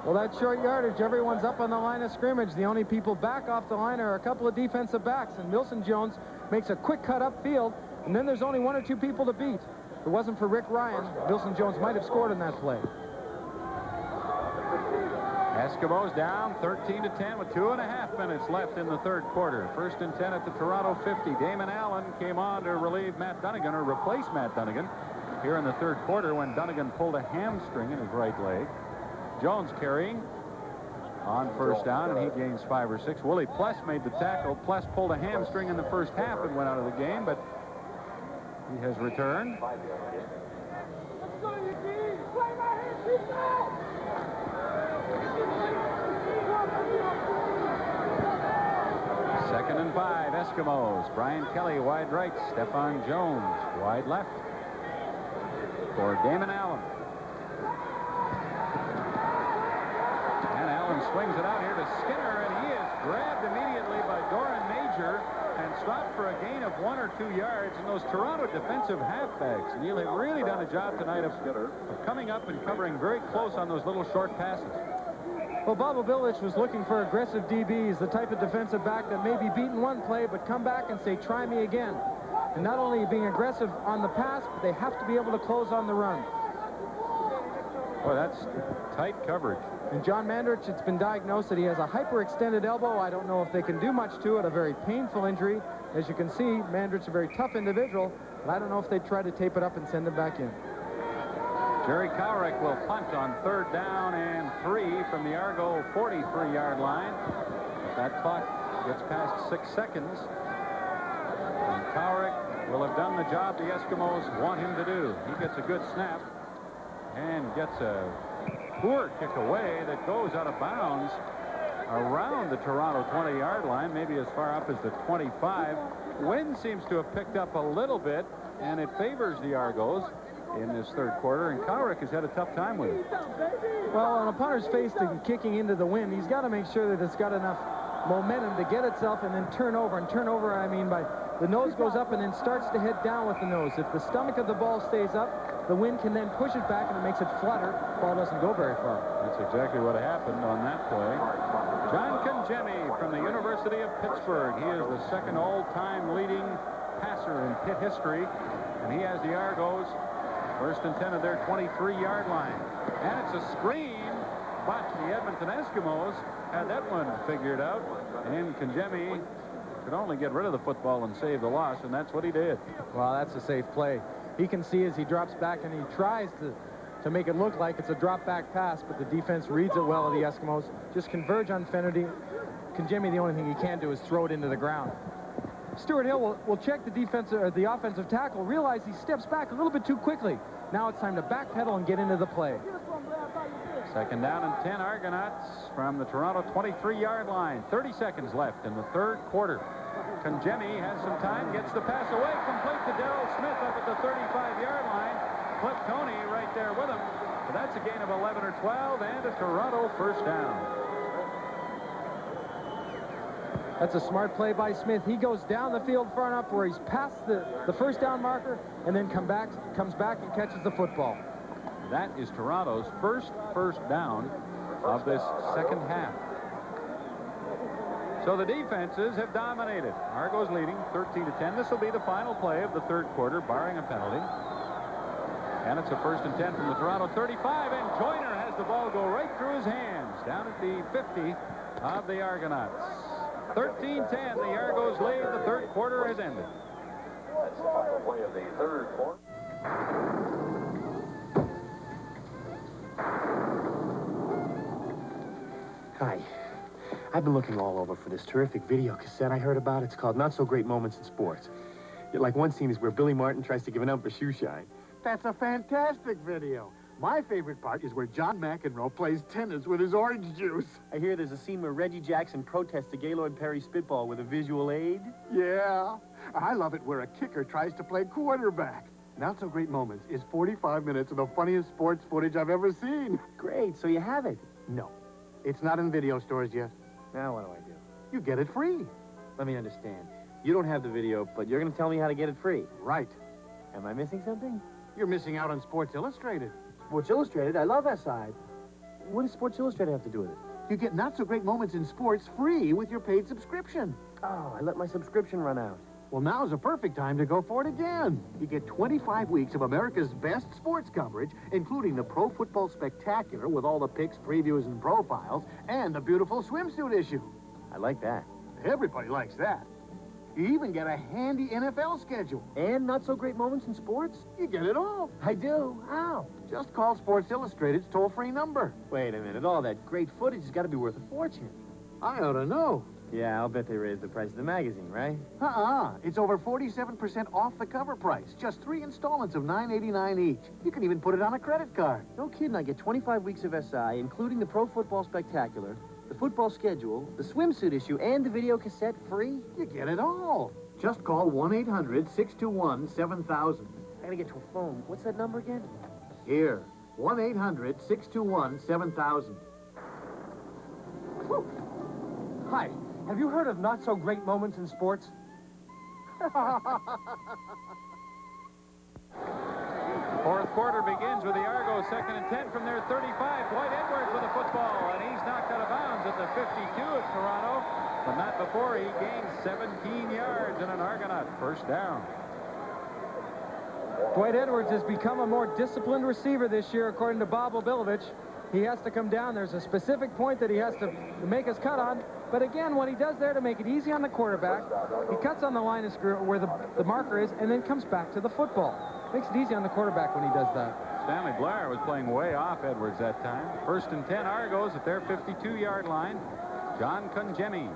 Well, that short yardage, everyone's up on the line of scrimmage. The only people back off the line are a couple of defensive backs, and Milson Jones makes a quick cut upfield, and then there's only 1 or 2 people to beat. If it wasn't for Rick Ryan, Milson Jones might have scored in that play. Eskimos down 13-10 with 2.5 minutes left in the third quarter. 1st and 10 at the Toronto 50. Damon Allen came on to relieve Matt Dunnigan, or replace Matt Dunnigan, here in the third quarter when Dunnigan pulled a hamstring in his right leg. Jones carrying on first down, and he gains 5 or 6. Willie Pless made the tackle. Pless pulled a hamstring in the first half and went out of the game, but he has returned. Second and 5, Eskimos. Brian Kelly wide right. Stephon Jones wide left for Damon Allen. And Allen swings it out here to Skinner, and he is grabbed immediately by Doran Major and stopped for a gain of 1 or 2 yards. And those Toronto defensive halfbacks, Neil, have really done a job tonight of coming up and covering very close on those little short passes. Well, Bob Obilich was looking for aggressive DBs, the type of defensive back that may be beaten one play, but come back and say, try me again. And not only being aggressive on the pass, but they have to be able to close on the run. Boy, that's tight coverage. And John Mandarich, it's been diagnosed that he has a hyperextended elbow. I don't know if they can do much to it, a very painful injury. As you can see, Mandarich's a very tough individual, but I don't know if they try to tape it up and send him back in. Jerry Cowrick will punt on 3rd down and 3 from the Argo 43-yard line. But that clock gets past 6 seconds. And Cowrick will have done the job the Eskimos want him to do. He gets a good snap and gets a poor kick away that goes out of bounds around the Toronto 20-yard line, maybe as far up as the 25. Wind seems to have picked up a little bit, and it favors the Argos in this third quarter, and Cowrick has had a tough time with it. Well, on a punter's face to kicking into the wind, he's got to make sure that it's got enough momentum to get itself and then turn over. And turn over, I mean by the nose goes up and then starts to head down with the nose. If the stomach of the ball stays up, the wind can then push it back and it makes it flutter. The ball doesn't go very far. That's exactly what happened on that play. John Congemi from the University of Pittsburgh. He is the 2nd all-time leading passer in Pitt history, and he has the Argos 1st and 10 of their 23-yard line. And it's a screen, but the Edmonton Eskimos had that one figured out, and Congemi could only get rid of the football and save the loss, and that's what he did. Well, that's a safe play. He can see as he drops back and he tries to make it look like it's a drop back pass, but the defense reads it well of the Eskimos. Just converge on Fennerty. Congemi, the only thing he can do is throw it into the ground. Stuart Hill will check the defensive or the offensive tackle, realize he steps back a little bit too quickly. Now it's time to backpedal and get into the play. 2nd down and 10, Argonauts from the Toronto 23-yard line. 30 seconds left in the third quarter. Congemi has some time, gets the pass away, complete to Darrell Smith up at the 35-yard line. Cliff Tony right there with him. But That's a gain of 11 or 12 and a Toronto first down. That's a smart play by Smith. He goes down the field far enough where he's past the first down marker and then comes back and catches the football. That is Toronto's first down of this second half. So the defenses have dominated. Argos leading 13-10. This will be the final play of the third quarter, barring a penalty. And it's a 1st and 10 from the Toronto 35, and Joyner has the ball go right through his hands down at the 50 of the Argonauts. 13-10, the Argos lead. The third quarter has ended. That's the final play of the third quarter. Hi. I've been looking all over for this terrific video cassette I heard about. It's called Not So Great Moments in Sports. Like one scene is where Billy Martin tries to give an ump a shoe shine. That's a fantastic video. My favorite part is where John McEnroe plays tennis with his orange juice. I hear there's a scene where Reggie Jackson protests a Gaylord Perry spitball with a visual aid. Yeah. I love it where a kicker tries to play quarterback. Not So Great Moments is 45 minutes of the funniest sports footage I've ever seen. Great, so you have it. No. It's not in video stores yet. Now what do I do? You get it free. Let me understand. You don't have the video, but you're going to tell me how to get it free. Right. Am I missing something? You're missing out on Sports Illustrated. Sports Illustrated? I love SI. What does Sports Illustrated have to do with it? You get Not So Great Moments in Sports free with your paid subscription. Oh, I let my subscription run out. Well, now's a perfect time to go for it again. You get 25 weeks of America's best sports coverage, including the Pro Football Spectacular with all the picks, previews, and profiles, and the beautiful swimsuit issue. I like that. Everybody likes that. You even get a handy NFL schedule. And Not So Great Moments in Sports? You get it all. I do? How? Just call Sports Illustrated's toll-free number. Wait a minute. All that great footage has got to be worth a fortune. I ought to know. Yeah, I'll bet they raised the price of the magazine, right? It's over 47% off the cover price. Just 3 installments of $9.89 each. You can even put it on a credit card. No kidding. I get 25 weeks of SI, including the Pro Football Spectacular, the football schedule, the swimsuit issue, and the video cassette free. You get it all. Just call 1-800-621-7000. I gotta get to a phone. What's that number again? Here, 1-800-621-7000. Hi. Have you heard of Not So Great Moments in Sports? Fourth quarter begins with the Argos 2nd and 10 from their 35. Dwight Edwards with the football, and he's knocked out of bounds at the 52 of Toronto, but not before he gains 17 yards and an Argonaut first down. Dwight Edwards has become a more disciplined receiver this year, according to Bob Obilovich. He has to come down. There's a specific point that he has to make his cut on. But again, what he does there to make it easy on the quarterback, he cuts on the line of scrimmage where the marker is and then comes back to the football. Makes it easy on the quarterback when he does that. Stanley Blair was playing way off Edwards that time. 1st and 10 Argos at their 52-yard line. John Congemi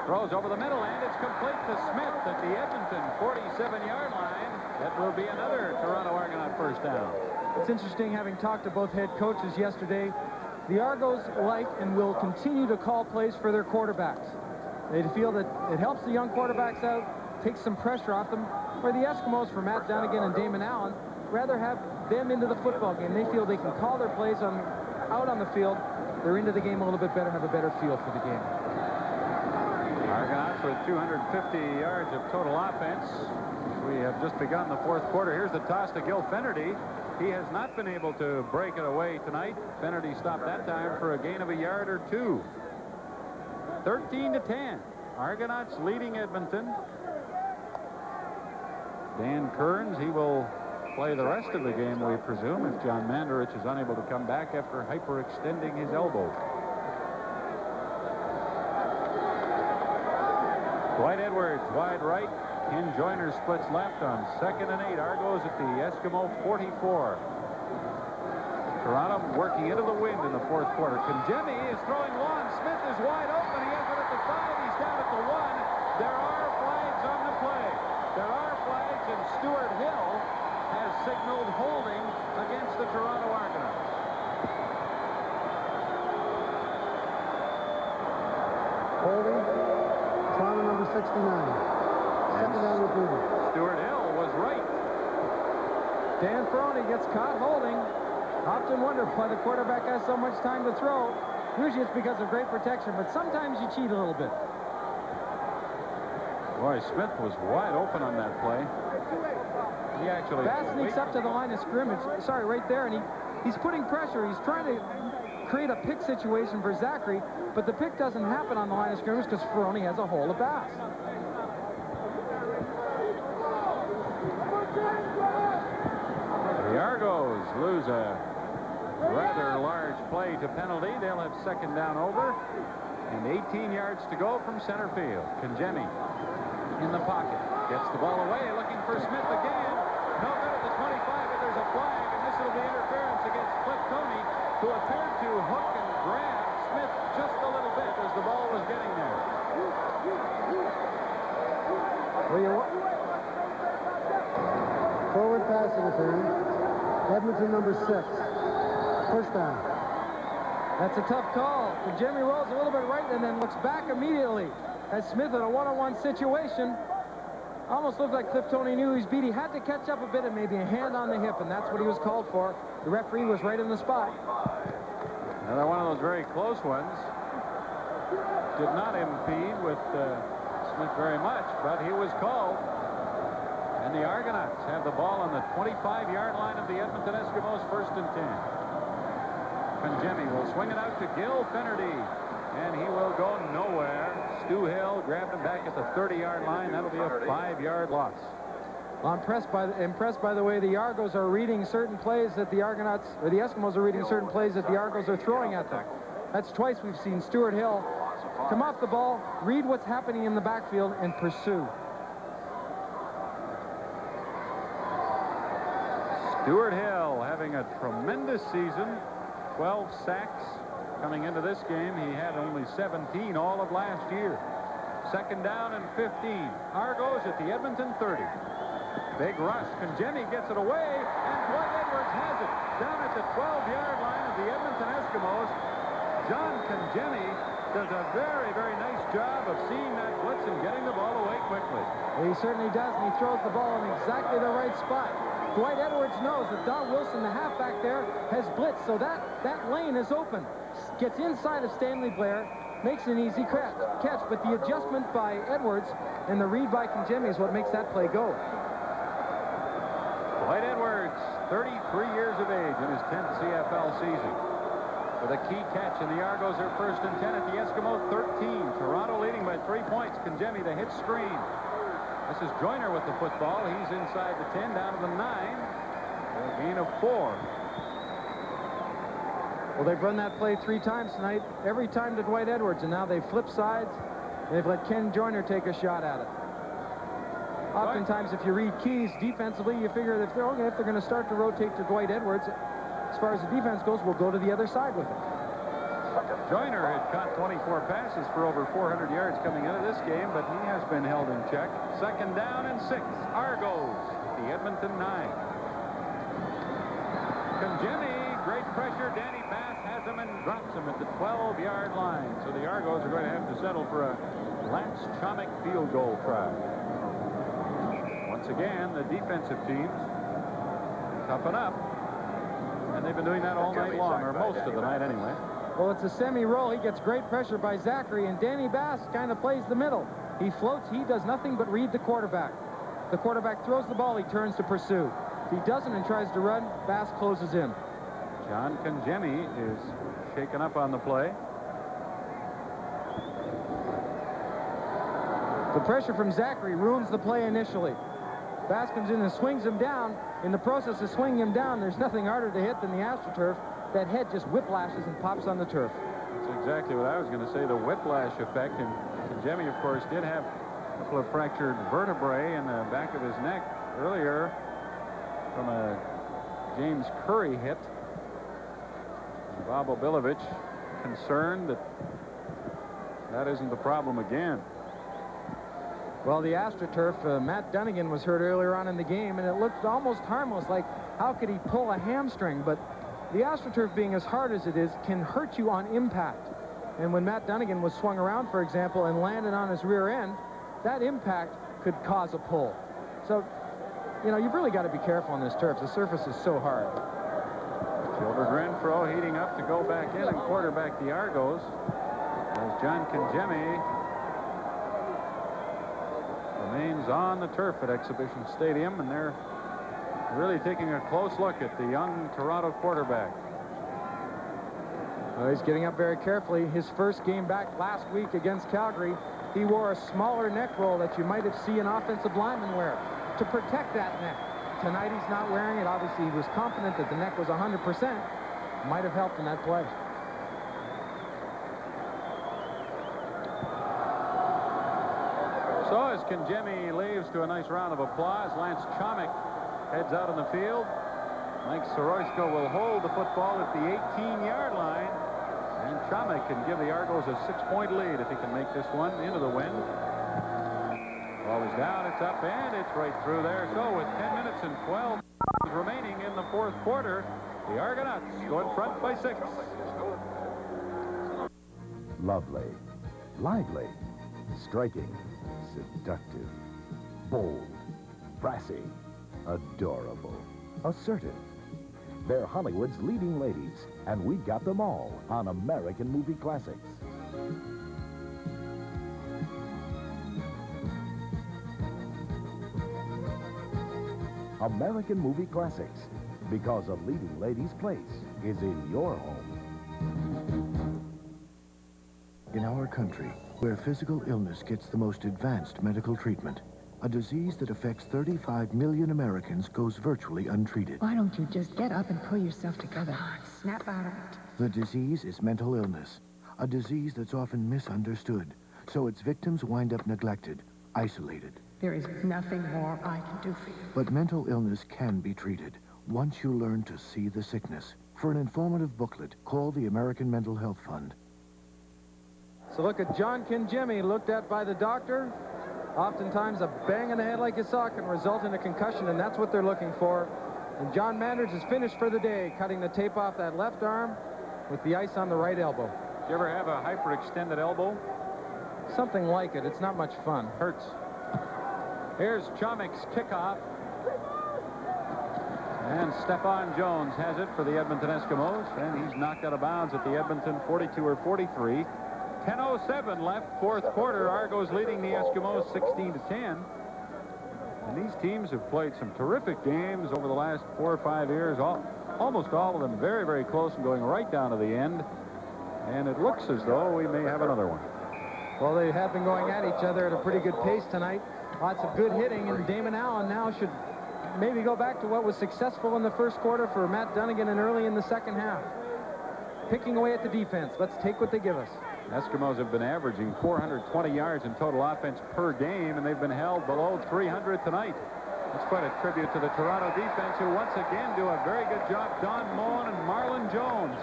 throws over the middle, and it's complete to Smith at the Edmonton 47-yard line. That will be another Toronto Argonaut first down. It's interesting, having talked to both head coaches yesterday, the Argos like and will continue to call plays for their quarterbacks. They feel that it helps the young quarterbacks out, takes some pressure off them, where the Eskimos, for Matt Dunnigan and Damon Allen, rather have them into the football game. They feel they can call their plays out on the field. They're into the game a little bit better, have a better feel for the game. Argonauts with 250 yards of total offense. We have just begun the fourth quarter. Here's the toss to Gil Fennerty. He has not been able to break it away tonight. Fennerty stopped that time for a gain of a yard or two. 13-10. Argonauts leading Edmonton. Dan Kearns, he will play the rest of the game, we presume, if John Mandarich is unable to come back after hyperextending his elbow. Dwight Edwards, wide right. Ken Joyner splits left on 2nd and 8. Argos at the Eskimo 44. Toronto working into the wind in the fourth quarter. Congemi is throwing long. Smith is wide open. He has it at the 5. He's down at the 1. There are flags on the play. There are flags, and Stuart Hill has signaled holding against the Toronto Argonauts. Holding. Toronto number 69. Second down repeated. Stuart Hill was right. Dan Ferroni gets caught holding. Often wonder why the quarterback has so much time to throw. Usually it's because of great protection, but sometimes you cheat a little bit. Boy, Smith was wide open on that play. He actually... Bass sneaks up to the line of scrimmage. Sorry, right there, and he's putting pressure. He's trying to create a pick situation for Zachary, but the pick doesn't happen on the line of scrimmage because Ferroni has a hold of Bass. The Argos lose a rather large play to penalty. They'll have second down over and 18 yards to go from center field. Kangemi in the pocket. Gets the ball away, looking for Smith again. No good at the 25, but there's a flag, and this will be interference against Cliff Tony, who appeared to hook and grab Smith just a little bit as the ball was getting there. Forward pass interference. Edmonton number 6. First down. That's a tough call. Kangemi rolls a little bit right and then looks back immediately as Smith in a one-on-one situation. Almost looked like Cliff Tony knew he's beat. He had to catch up a bit and maybe a hand on the hip, and that's what he was called for. The referee was right in the spot. Another one of those very close ones. Did not impede with Smith very much, but he was called. And the Argonauts have the ball on the 25-yard line of the Edmonton Eskimos, 1st and 10. Kangemi will swing it out to Gil Finnerty, and he will go nowhere. Stu Hill grabbed him back at the 30-yard line. That'll be a 5-yard loss. Well, impressed by the way the Argos are reading certain plays that the Argonauts, or the Eskimos are reading certain plays that the Argos are throwing at them. That's twice we've seen Stuart Hill come off the ball, read what's happening in the backfield, and pursue. Stuart Hill having a tremendous season. 12 sacks coming into this game. He had only 17 all of last year. Second down and 15. Argos at the Edmonton 30. Big rush. Kangemi gets it away, and Dwight Edwards has it. Down at the 12-yard line of the Edmonton Eskimos. John Kangemi does a very, very nice job of seeing that blitz and getting the ball away quickly. He certainly does, and he throws the ball in exactly the right spot. Dwight Edwards knows that Don Wilson, the halfback there, has blitzed, so that lane is open. Gets inside of Stanley Blair, makes an easy catch, but the adjustment by Edwards and the read by Kangemi is what makes that play go. Dwight Edwards, 33 years of age in his 10th CFL season. With a key catch, and the Argos are 1st and 10 at the Eskimo 13. Toronto leading by 3 points. Kangemi, the hit screen. This is Joyner with the football. He's inside the 10, down to the 9. A gain of 4. Well, they've run that play 3 times tonight, every time to Dwight Edwards, and now they've flipped sides. They've let Ken Joyner take a shot at it. Oftentimes, if you read keys defensively, you figure if they're going to start to rotate to Dwight Edwards, as far as the defense goes, we'll go to the other side with it. Joyner had caught 24 passes for over 400 yards coming into this game, but he has been held in check. Second down and 6. Argos, the Edmonton 9. Kangemi, great pressure. Danny Bass has him and drops him at the 12-yard line. So the Argos are going to have to settle for a Lance Chomick field goal try. Once again, the defensive teams toughen up. And they've been doing that all night long, or most of the night anyway. Well, it's a semi-roll. He gets great pressure by Zachary, and Danny Bass kind of plays the middle. He floats. He does nothing but read the quarterback. The quarterback throws the ball. He turns to pursue. If he doesn't and tries to run, Bass closes in. John Kangemi is shaken up on the play. The pressure from Zachary ruins the play initially. Bass comes in and swings him down. In the process of swinging him down, there's nothing harder to hit than the AstroTurf. That head just whiplashes and pops on the turf. That's exactly what I was going to say, the whiplash effect. And Kangemi, of course, did have a couple of fractured vertebrae in the back of his neck earlier from a James Curry hit. And Bob Obilovich concerned that that isn't the problem again. Well, the AstroTurf, Matt Dunnigan was hurt earlier on in the game, and it looked almost harmless, like how could he pull a hamstring? But the AstroTurf, being as hard as it is, can hurt you on impact. And when Matt Dunnigan was swung around, for example, and landed on his rear end, that impact could cause a pull. So, you know, you've really got to be careful on this turf. The surface is so hard. Gilbert Renfro heating up to go back in and quarterback the Argos. As John Kangemi remains on the turf at Exhibition Stadium, and they're really taking a close look at the young Toronto quarterback. Well, he's getting up very carefully. His first game back last week against Calgary, he wore a smaller neck roll that you might have seen offensive linemen wear to protect that neck. Tonight he's not wearing it. Obviously, he was confident that the neck was 100%. Might have helped in that play. So as Kangemi leaves to a nice round of applause, Lance Chomick heads out on the field. Mike Soroshko will hold the football at the 18-yard line. And Chomick can give the Argos a 6-point lead if he can make this one into the wind. Ball is down, it's up, and it's right through there. So with 10 minutes and 12 remaining in the fourth quarter, the Argonauts go in front by 6. Lovely, lively, striking, seductive, bold, brassy, adorable, assertive. They're Hollywood's leading ladies, and we got them all on American Movie Classics. American Movie Classics, because a leading lady's place is in your home. In our country, where physical illness gets the most advanced medical treatment, a disease that affects 35 million Americans goes virtually untreated. Why don't you just get up and pull yourself together? Snap out of it. The disease is mental illness, a disease that's often misunderstood, so its victims wind up neglected, isolated. There is nothing more I can do for you. But mental illness can be treated once you learn to see the sickness. For an informative booklet, call the American Mental Health Fund. So look at John Kangemi, looked at by the doctor. Oftentimes, a bang in the head like you saw can result in a concussion, and that's what they're looking for. And John Manders is finished for the day, cutting the tape off that left arm with the ice on the right elbow. Do you ever have a hyperextended elbow? Something like it. It's not much fun. Hurts. Here's Chomick's kickoff. And Stefan Jones has it for the Edmonton Eskimos, and he's knocked out of bounds at the Edmonton 42 or 43. 10:07 left, fourth quarter. Argos leading the Eskimos 16-10. And these teams have played some terrific games over the last 4 or 5 years. Almost all of them very, very close and going right down to the end. And it looks as though we may have another one. Well, they have been going at each other at a pretty good pace tonight. Lots of good hitting, and Damon Allen now should maybe go back to what was successful in the first quarter for Matt Dunnigan and early in the second half. Picking away at the defense. Let's take what they give us. Eskimos have been averaging 420 yards in total offense per game, and they've been held below 300 tonight. That's quite a tribute to the Toronto defense, who once again do a very good job. Don Moen and Marlon Jones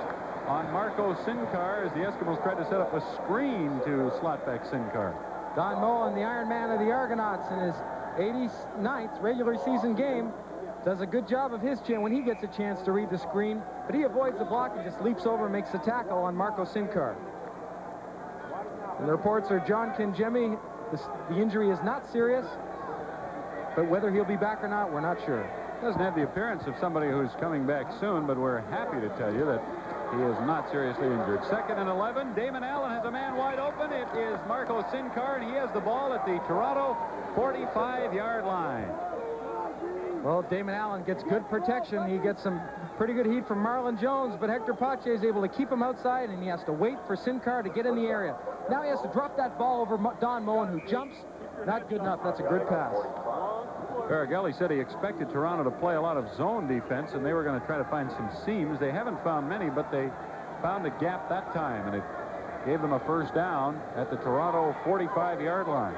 on Marco Sinkar as the Eskimos tried to set up a screen to slot back Sinkar. Don Moen, the Iron Man of the Argonauts, in his 89th regular season game, does a good job of his chin when he gets a chance to read the screen, but he avoids the block and just leaps over and makes the tackle on Marco Sinkar. And the reports are John Kangemi, the injury is not serious, but whether he'll be back or not, we're not sure. Doesn't have the appearance of somebody who's coming back soon, but we're happy to tell you that he is not seriously injured. 2nd and 11. Damon Allen has a man wide open. It is Marco Sinkar, and he has the ball at the Toronto 45-yard line. Well, Damon Allen gets good protection. He gets some pretty good heat from Marlon Jones, but Hector Pache is able to keep him outside, and he has to wait for Sinkar to get in the area. Now he has to drop that ball over Don Moen, who jumps. Not good enough. That's a good pass. Caragelli said he expected Toronto to play a lot of zone defense, and they were going to try to find some seams. They haven't found many, but they found a gap that time, and it gave them a first down at the Toronto 45-yard line.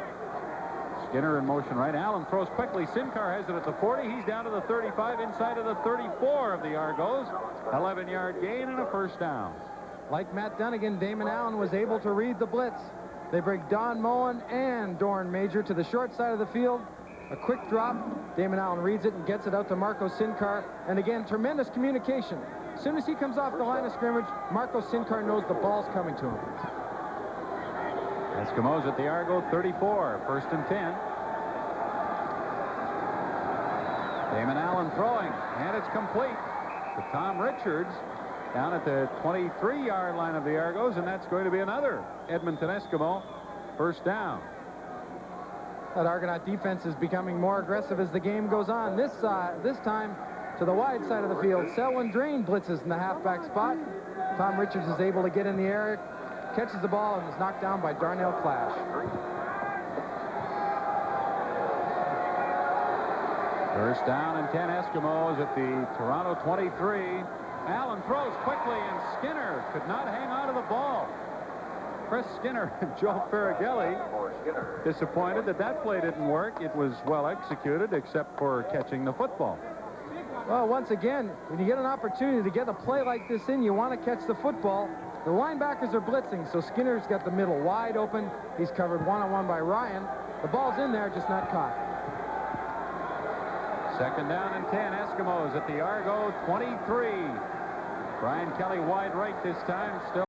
Skinner in motion right. Allen throws quickly. Sinkar has it at the 40. He's down to the 35, inside of the 34 of the Argos. 11-yard gain and a first down. Like Matt Dunnigan, Damon Allen was able to read the blitz. They bring Don Moen and Dorn Major to the short side of the field. A quick drop. Damon Allen reads it and gets it out to Marco Sinkar. And again, tremendous communication. As soon as he comes off the line of scrimmage, Marco Sinkar knows the ball's coming to him. Eskimos at the Argo 34, 1st and 10. Damon Allen throwing, and it's complete. to Tom Richards down at the 23-yard line of the Argos, and that's going to be another Edmonton Eskimo first down. That Argonaut defense is becoming more aggressive as the game goes on. This time to the wide side of the field. Selwyn Drain blitzes in the halfback spot. Tom Richards is able to get in the air, catches the ball, and is knocked down by Darnell Clash. First down and 10 Eskimos at the Toronto 23. Allen throws quickly, and Skinner could not hang on to the ball. Chris Skinner and Joe Ferraghelli disappointed that that play didn't work. It was well executed, except for catching the football. Well, once again, when you get an opportunity to get a play like this in, you want to catch the football. The linebackers are blitzing, so Skinner's got the middle wide open. He's covered one-on-one by Ryan. The ball's in there, just not caught. Second down and 10, Eskimos at the Argo 23. Brian Kelly wide right this time, still.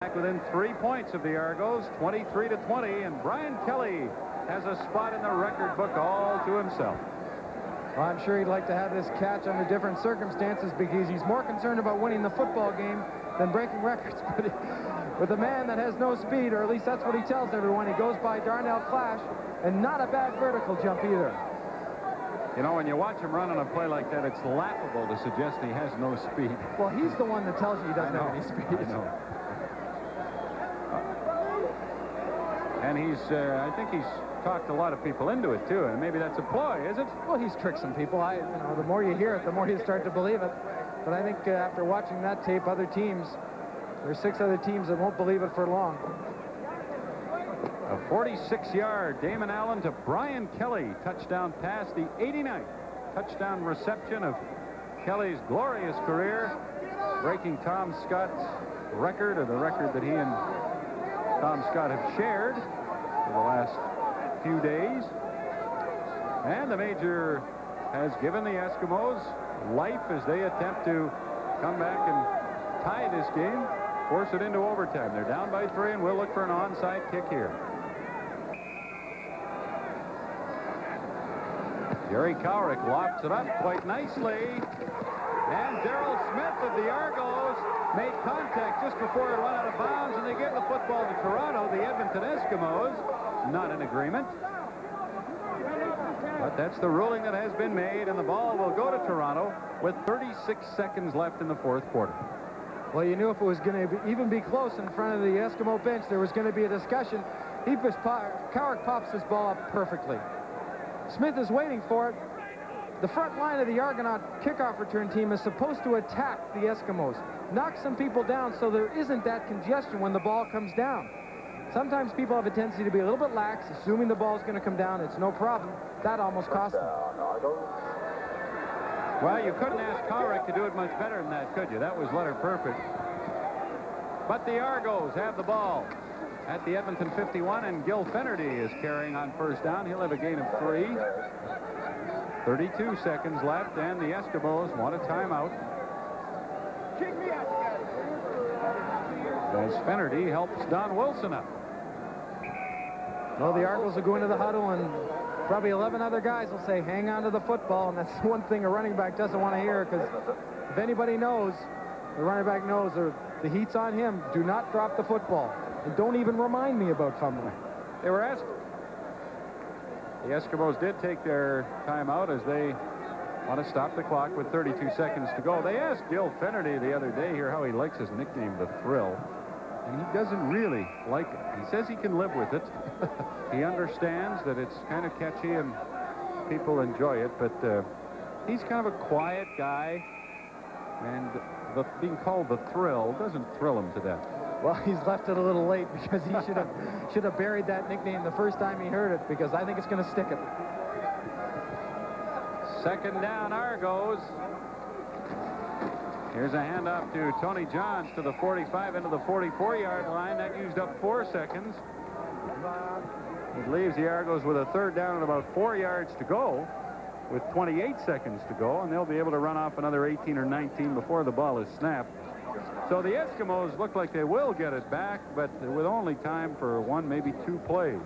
Back within 3 points of the Argos, 23-20, and Brian Kelly has a spot in the record book all to himself. Well, I'm sure he'd like to have this catch under different circumstances because he's more concerned about winning the football game than breaking records. But with a man that has no speed, or at least that's what he tells everyone, he goes by Darnell Clash, and not a bad vertical jump either. You know, when you watch him run on a play like that, it's laughable to suggest he has no speed. Well, he's the one that tells you he doesn't have any speed. I know. And I think he's talked a lot of people into it, too, and maybe that's a ploy, is it? Well, he's tricked some people. The more you hear it, the more you start to believe it. But I think after watching that tape, other teams, there's 6 other teams that won't believe it for long. A 46-yard Damon Allen to Brian Kelly. Touchdown pass, the 89th touchdown reception of Kelly's glorious career, breaking Tom Scott's record, or the record that he and Tom Scott have shared for the last few days. And the Major has given the Eskimos life as they attempt to come back and tie this game, force it into overtime. They're down by 3, and we'll look for an onside kick here. Jerry Cowrick lofts it up quite nicely. And Darrell Smith of the Argos made contact just before it went out of bounds, and they give the football to Toronto. The Edmonton Eskimos not in agreement. But that's the ruling that has been made, and the ball will go to Toronto with 36 seconds left in the 4th quarter. Well, you knew if it was going to even be close in front of the Eskimo bench, there was going to be a discussion. Cowrick pops this ball up perfectly. Smith is waiting for it. The front line of the Argonaut kickoff return team is supposed to attack the Eskimos, knock some people down so there isn't that congestion when the ball comes down. Sometimes people have a tendency to be a little bit lax, assuming the ball's going to come down. It's no problem. That almost cost them. Well, you couldn't ask Cowrick to do it much better than that, could you? That was letter perfect. But the Argos have the ball at the Edmonton 51, and Gil Finnerty is carrying on first down. He'll have a gain of 3. 32 seconds left, and the Eskimos want a timeout. As Finnerty helps Don Wilson up. Well, the Argos will go into the huddle, and probably 11 other guys will say, hang on to the football, and that's one thing a running back doesn't want to hear, because if anybody knows, the running back knows the heat's on him. Do not drop the football, and don't even remind me about fumbling. They were asked. The Eskimos did take their timeout as they want to stop the clock with 32 seconds to go. They asked Gil Finnerty the other day here how he likes his nickname, The Thrill. And he doesn't really like it. He says he can live with it. He understands that it's kind of catchy and people enjoy it, but he's kind of a quiet guy, and being called The Thrill doesn't thrill him to death. Well, he's left it a little late because he should have buried that nickname the first time he heard it, because I think it's going to stick it. Second down, Argos. Here's a handoff to Tony Johns to the 45 into the 44-yard line. That used up 4 seconds. It leaves the Argos with a third down and about 4 yards to go with 28 seconds to go, and they'll be able to run off another 18 or 19 before the ball is snapped. So the Eskimos look like they will get it back, but with only time for 1, maybe 2 plays.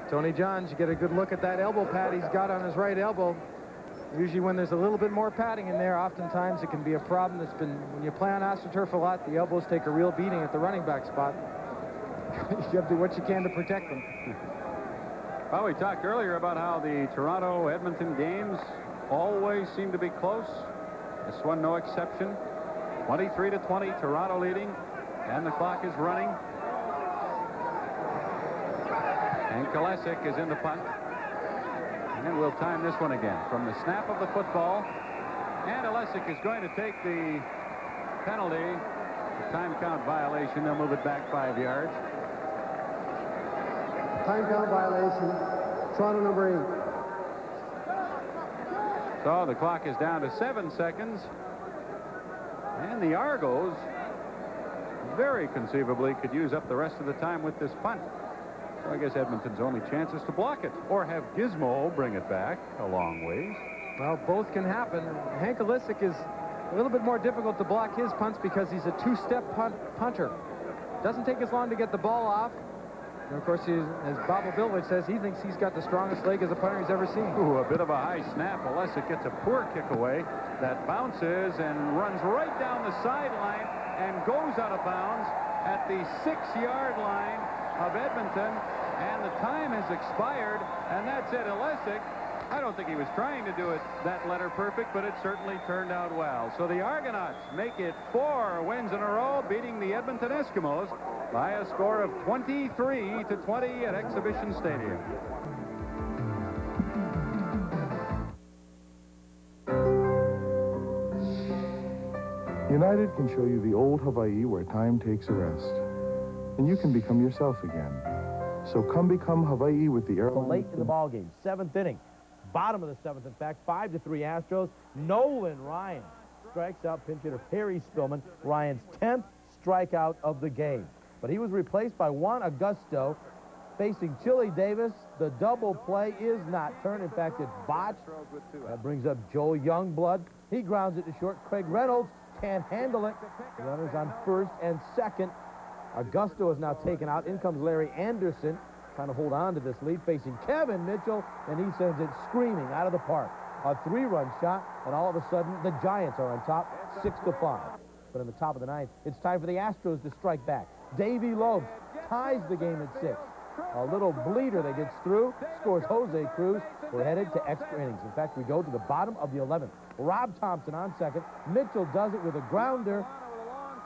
Tony Johns, you get a good look at that elbow pad he's got on his right elbow. Usually when there's a little bit more padding in there, oftentimes it can be a problem. When you play on AstroTurf a lot, the elbows take a real beating at the running back spot. You have to do what you can to protect them. Well, we talked earlier about how the Toronto-Edmonton games always seem to be close. This one no exception. 23-20, Toronto leading, and the clock is running. And Kolesic is in the punt. And we'll time this one again from the snap of the football. And Kolesic is going to take the penalty, the time count violation. They'll move it back 5 yards. Time count violation, Toronto number 8. So the clock is down to 7 seconds. And the Argos very conceivably could use up the rest of the time with this punt. So I guess Edmonton's only chance is to block it or have Gizmo bring it back a long ways. Well, both can happen. Hank Kolesic is A little bit more difficult to block his punts because he's a two-step punter. Doesn't take as long to get the ball off. And of course, as Bob Obilovich says, he thinks he's got the strongest leg as a punter he's ever seen. Ooh, a bit of a high snap. Olesic gets a poor kick away that bounces and runs right down the sideline and goes out of bounds at the 6-yard line of Edmonton. And the time has expired, and that's it. Olesic, I don't think he was trying to do it that letter perfect, but it certainly turned out well. So the Argonauts make it 4 wins in a row, beating the Edmonton Eskimos by a score of 23-20 at Exhibition Stadium. United can show you the old Hawaii where time takes a rest, and you can become yourself again. So come become Hawaii with the airline. Late in the ball game, 7th inning. Bottom of the 7th, in fact, 5-3 Astros. Nolan Ryan strikes out pinch hitter Perry Spillman, Ryan's 10th strikeout of the game. But he was replaced by Juan Augusto, facing Chili Davis. The double play is not turned. In fact, it's botched. That brings up Joel Youngblood. He grounds it to short. Craig Reynolds can't handle it. Runners on first and second. Augusto is now taken out. In comes Larry Anderson, trying to hold on to this lead, facing Kevin Mitchell, and he sends it screaming out of the park. A 3-run shot, and all of a sudden, the Giants are on top, 6-5. But in the top of the 9th, it's time for the Astros to strike back. Davey Lopes ties the game at 6. A little bleeder that gets through, scores Jose Cruz. We're headed to extra innings. In fact, we go to the bottom of the 11th. Rob Thompson on second. Mitchell does it with a grounder.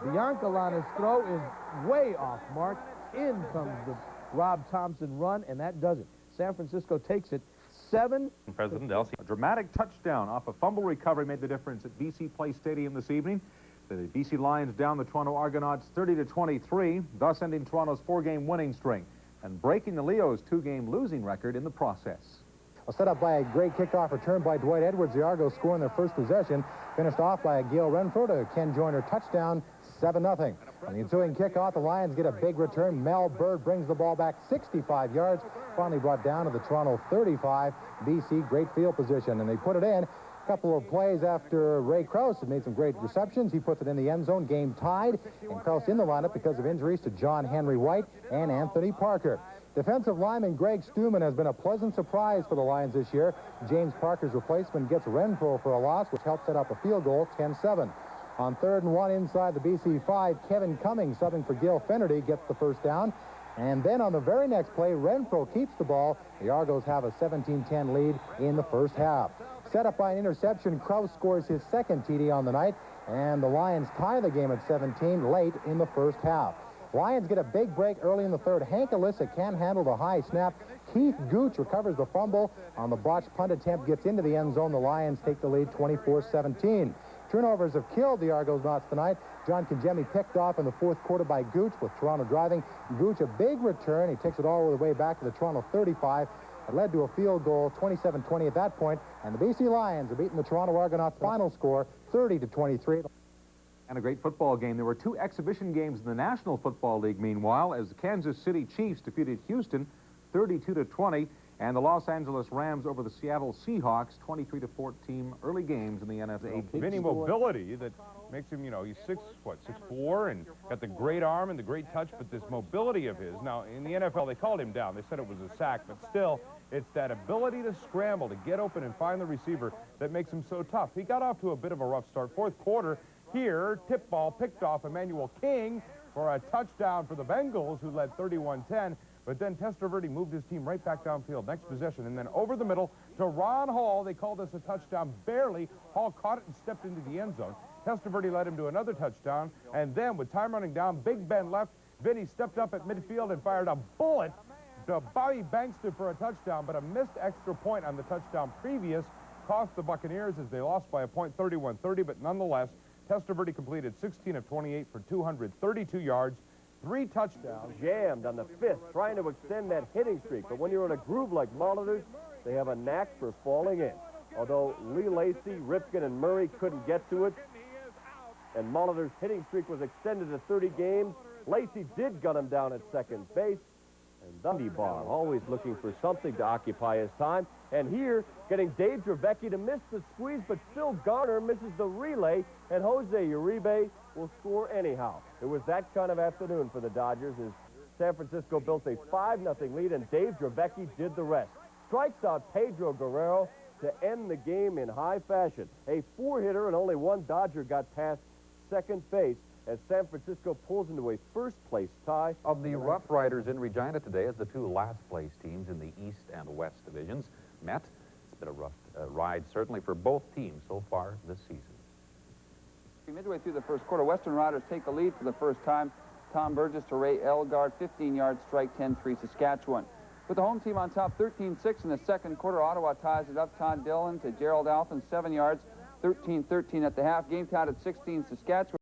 Biancalana's throw is way off mark. In comes the Rob Thompson run, and that does it. San Francisco takes it 7. President Elsie. A dramatic touchdown off a fumble recovery made the difference at BC Place Stadium this evening. The BC Lions down the Toronto Argonauts 30-23, thus ending Toronto's 4-game winning streak and breaking the Leos' 2-game losing record in the process. Well, set up by a great kickoff return by Dwight Edwards. The Argos scoring their first possession. Finished off by a Gail Renfro to Ken Joyner touchdown, 7-0. On the ensuing kickoff, the Lions get a big return. Mel Bird brings the ball back 65 yards. Finally brought down to the Toronto 35. BC, great field position, and they put it in. A couple of plays after Ray Krause had made some great receptions. He puts it in the end zone, game tied, and Krause in the lineup because of injuries to John Henry White and Anthony Parker. Defensive lineman Greg Stuman has been a pleasant surprise for the Lions this year. James Parker's replacement gets Renfro for a loss, which helped set up a field goal, 10-7. On 3rd and 1 inside the BC 5, Kevin Cummings, subbing for Gil Finnerty, gets the first down. And then on the very next play, Renfro keeps the ball. The Argos have a 17-10 lead in the first half. Set up by an interception, Krause scores his second TD on the night, and the Lions tie the game at 17 late in the first half. Lions get a big break early in the 3rd. Hank Alyssa can't handle the high snap. Keith Gooch recovers the fumble on the botched punt attempt, gets into the end zone. The Lions take the lead 24-17. Turnovers have killed the Argonauts tonight. John Kajemi picked off in the 4th quarter by Gooch with Toronto driving. Gooch a big return. He takes it all the way back to the Toronto 35. It led to a field goal, 27-20 at that point, and the BC Lions have beaten the Toronto Argonauts. Final score, 30-23. And a great football game. There were 2 exhibition games in the National Football League, meanwhile, as the Kansas City Chiefs defeated Houston 32-20, and the Los Angeles Rams over the Seattle Seahawks 23-14. Early games in the NFL. Vinny mobility that makes him, he's 6'4", and got the great arm and the great touch, but this mobility of his. Now, in the NFL, they called him down. They said it was a sack, but still, it's that ability to scramble, to get open and find the receiver that makes him so tough. He got off to a bit of a rough start. 4th quarter, here, tip ball picked off Emmanuel King for a touchdown for the Bengals, who led 31-10. But then Testaverde moved his team right back downfield, next possession, and then over the middle to Ron Hall. They called this a touchdown, barely. Hall caught it and stepped into the end zone. Testaverde led him to another touchdown, and then with time running down, Big Ben left. Vinny stepped up at midfield and fired a bullet to Bobby Bankston for a touchdown, but a missed extra point on the touchdown previous cost the Buccaneers as they lost by a point, 31-30, but nonetheless, Testaverde completed 16 of 28 for 232 yards, 3 touchdowns. Jammed on the 5th, trying to extend that hitting streak. But when you're in a groove like Molitor's, they have a knack for falling in. Although Lee Lacey, Ripken, and Murray couldn't get to it, and Molitor's hitting streak was extended to 30 games, Lacey did gun him down at second base. And Dundee Bar, always looking for something to occupy his time. And here, getting Dave Dravecki to miss the squeeze, but still Garner misses the relay, and Jose Uribe will score anyhow. It was that kind of afternoon for the Dodgers as San Francisco built a 5-0 lead, and Dave Dravecki did the rest. Strikes out Pedro Guerrero to end the game in high fashion. A 4-hitter, and only one Dodger got past second base as San Francisco pulls into a first-place tie. Of the Rough Riders in Regina today as the two last-place teams in the East and West divisions met. It's been a rough ride, certainly, for both teams so far this season. Midway through the first quarter, Western Riders take the lead for the first time. Tom Burgess to Ray Elgard, 15-yard strike, 10-3 Saskatchewan. With the home team on top, 13-6 in the second quarter. Ottawa ties it up. Todd Dillon to Gerald Alphen, 7 yards, 13-13 at the half. Game tied at 16 Saskatchewan.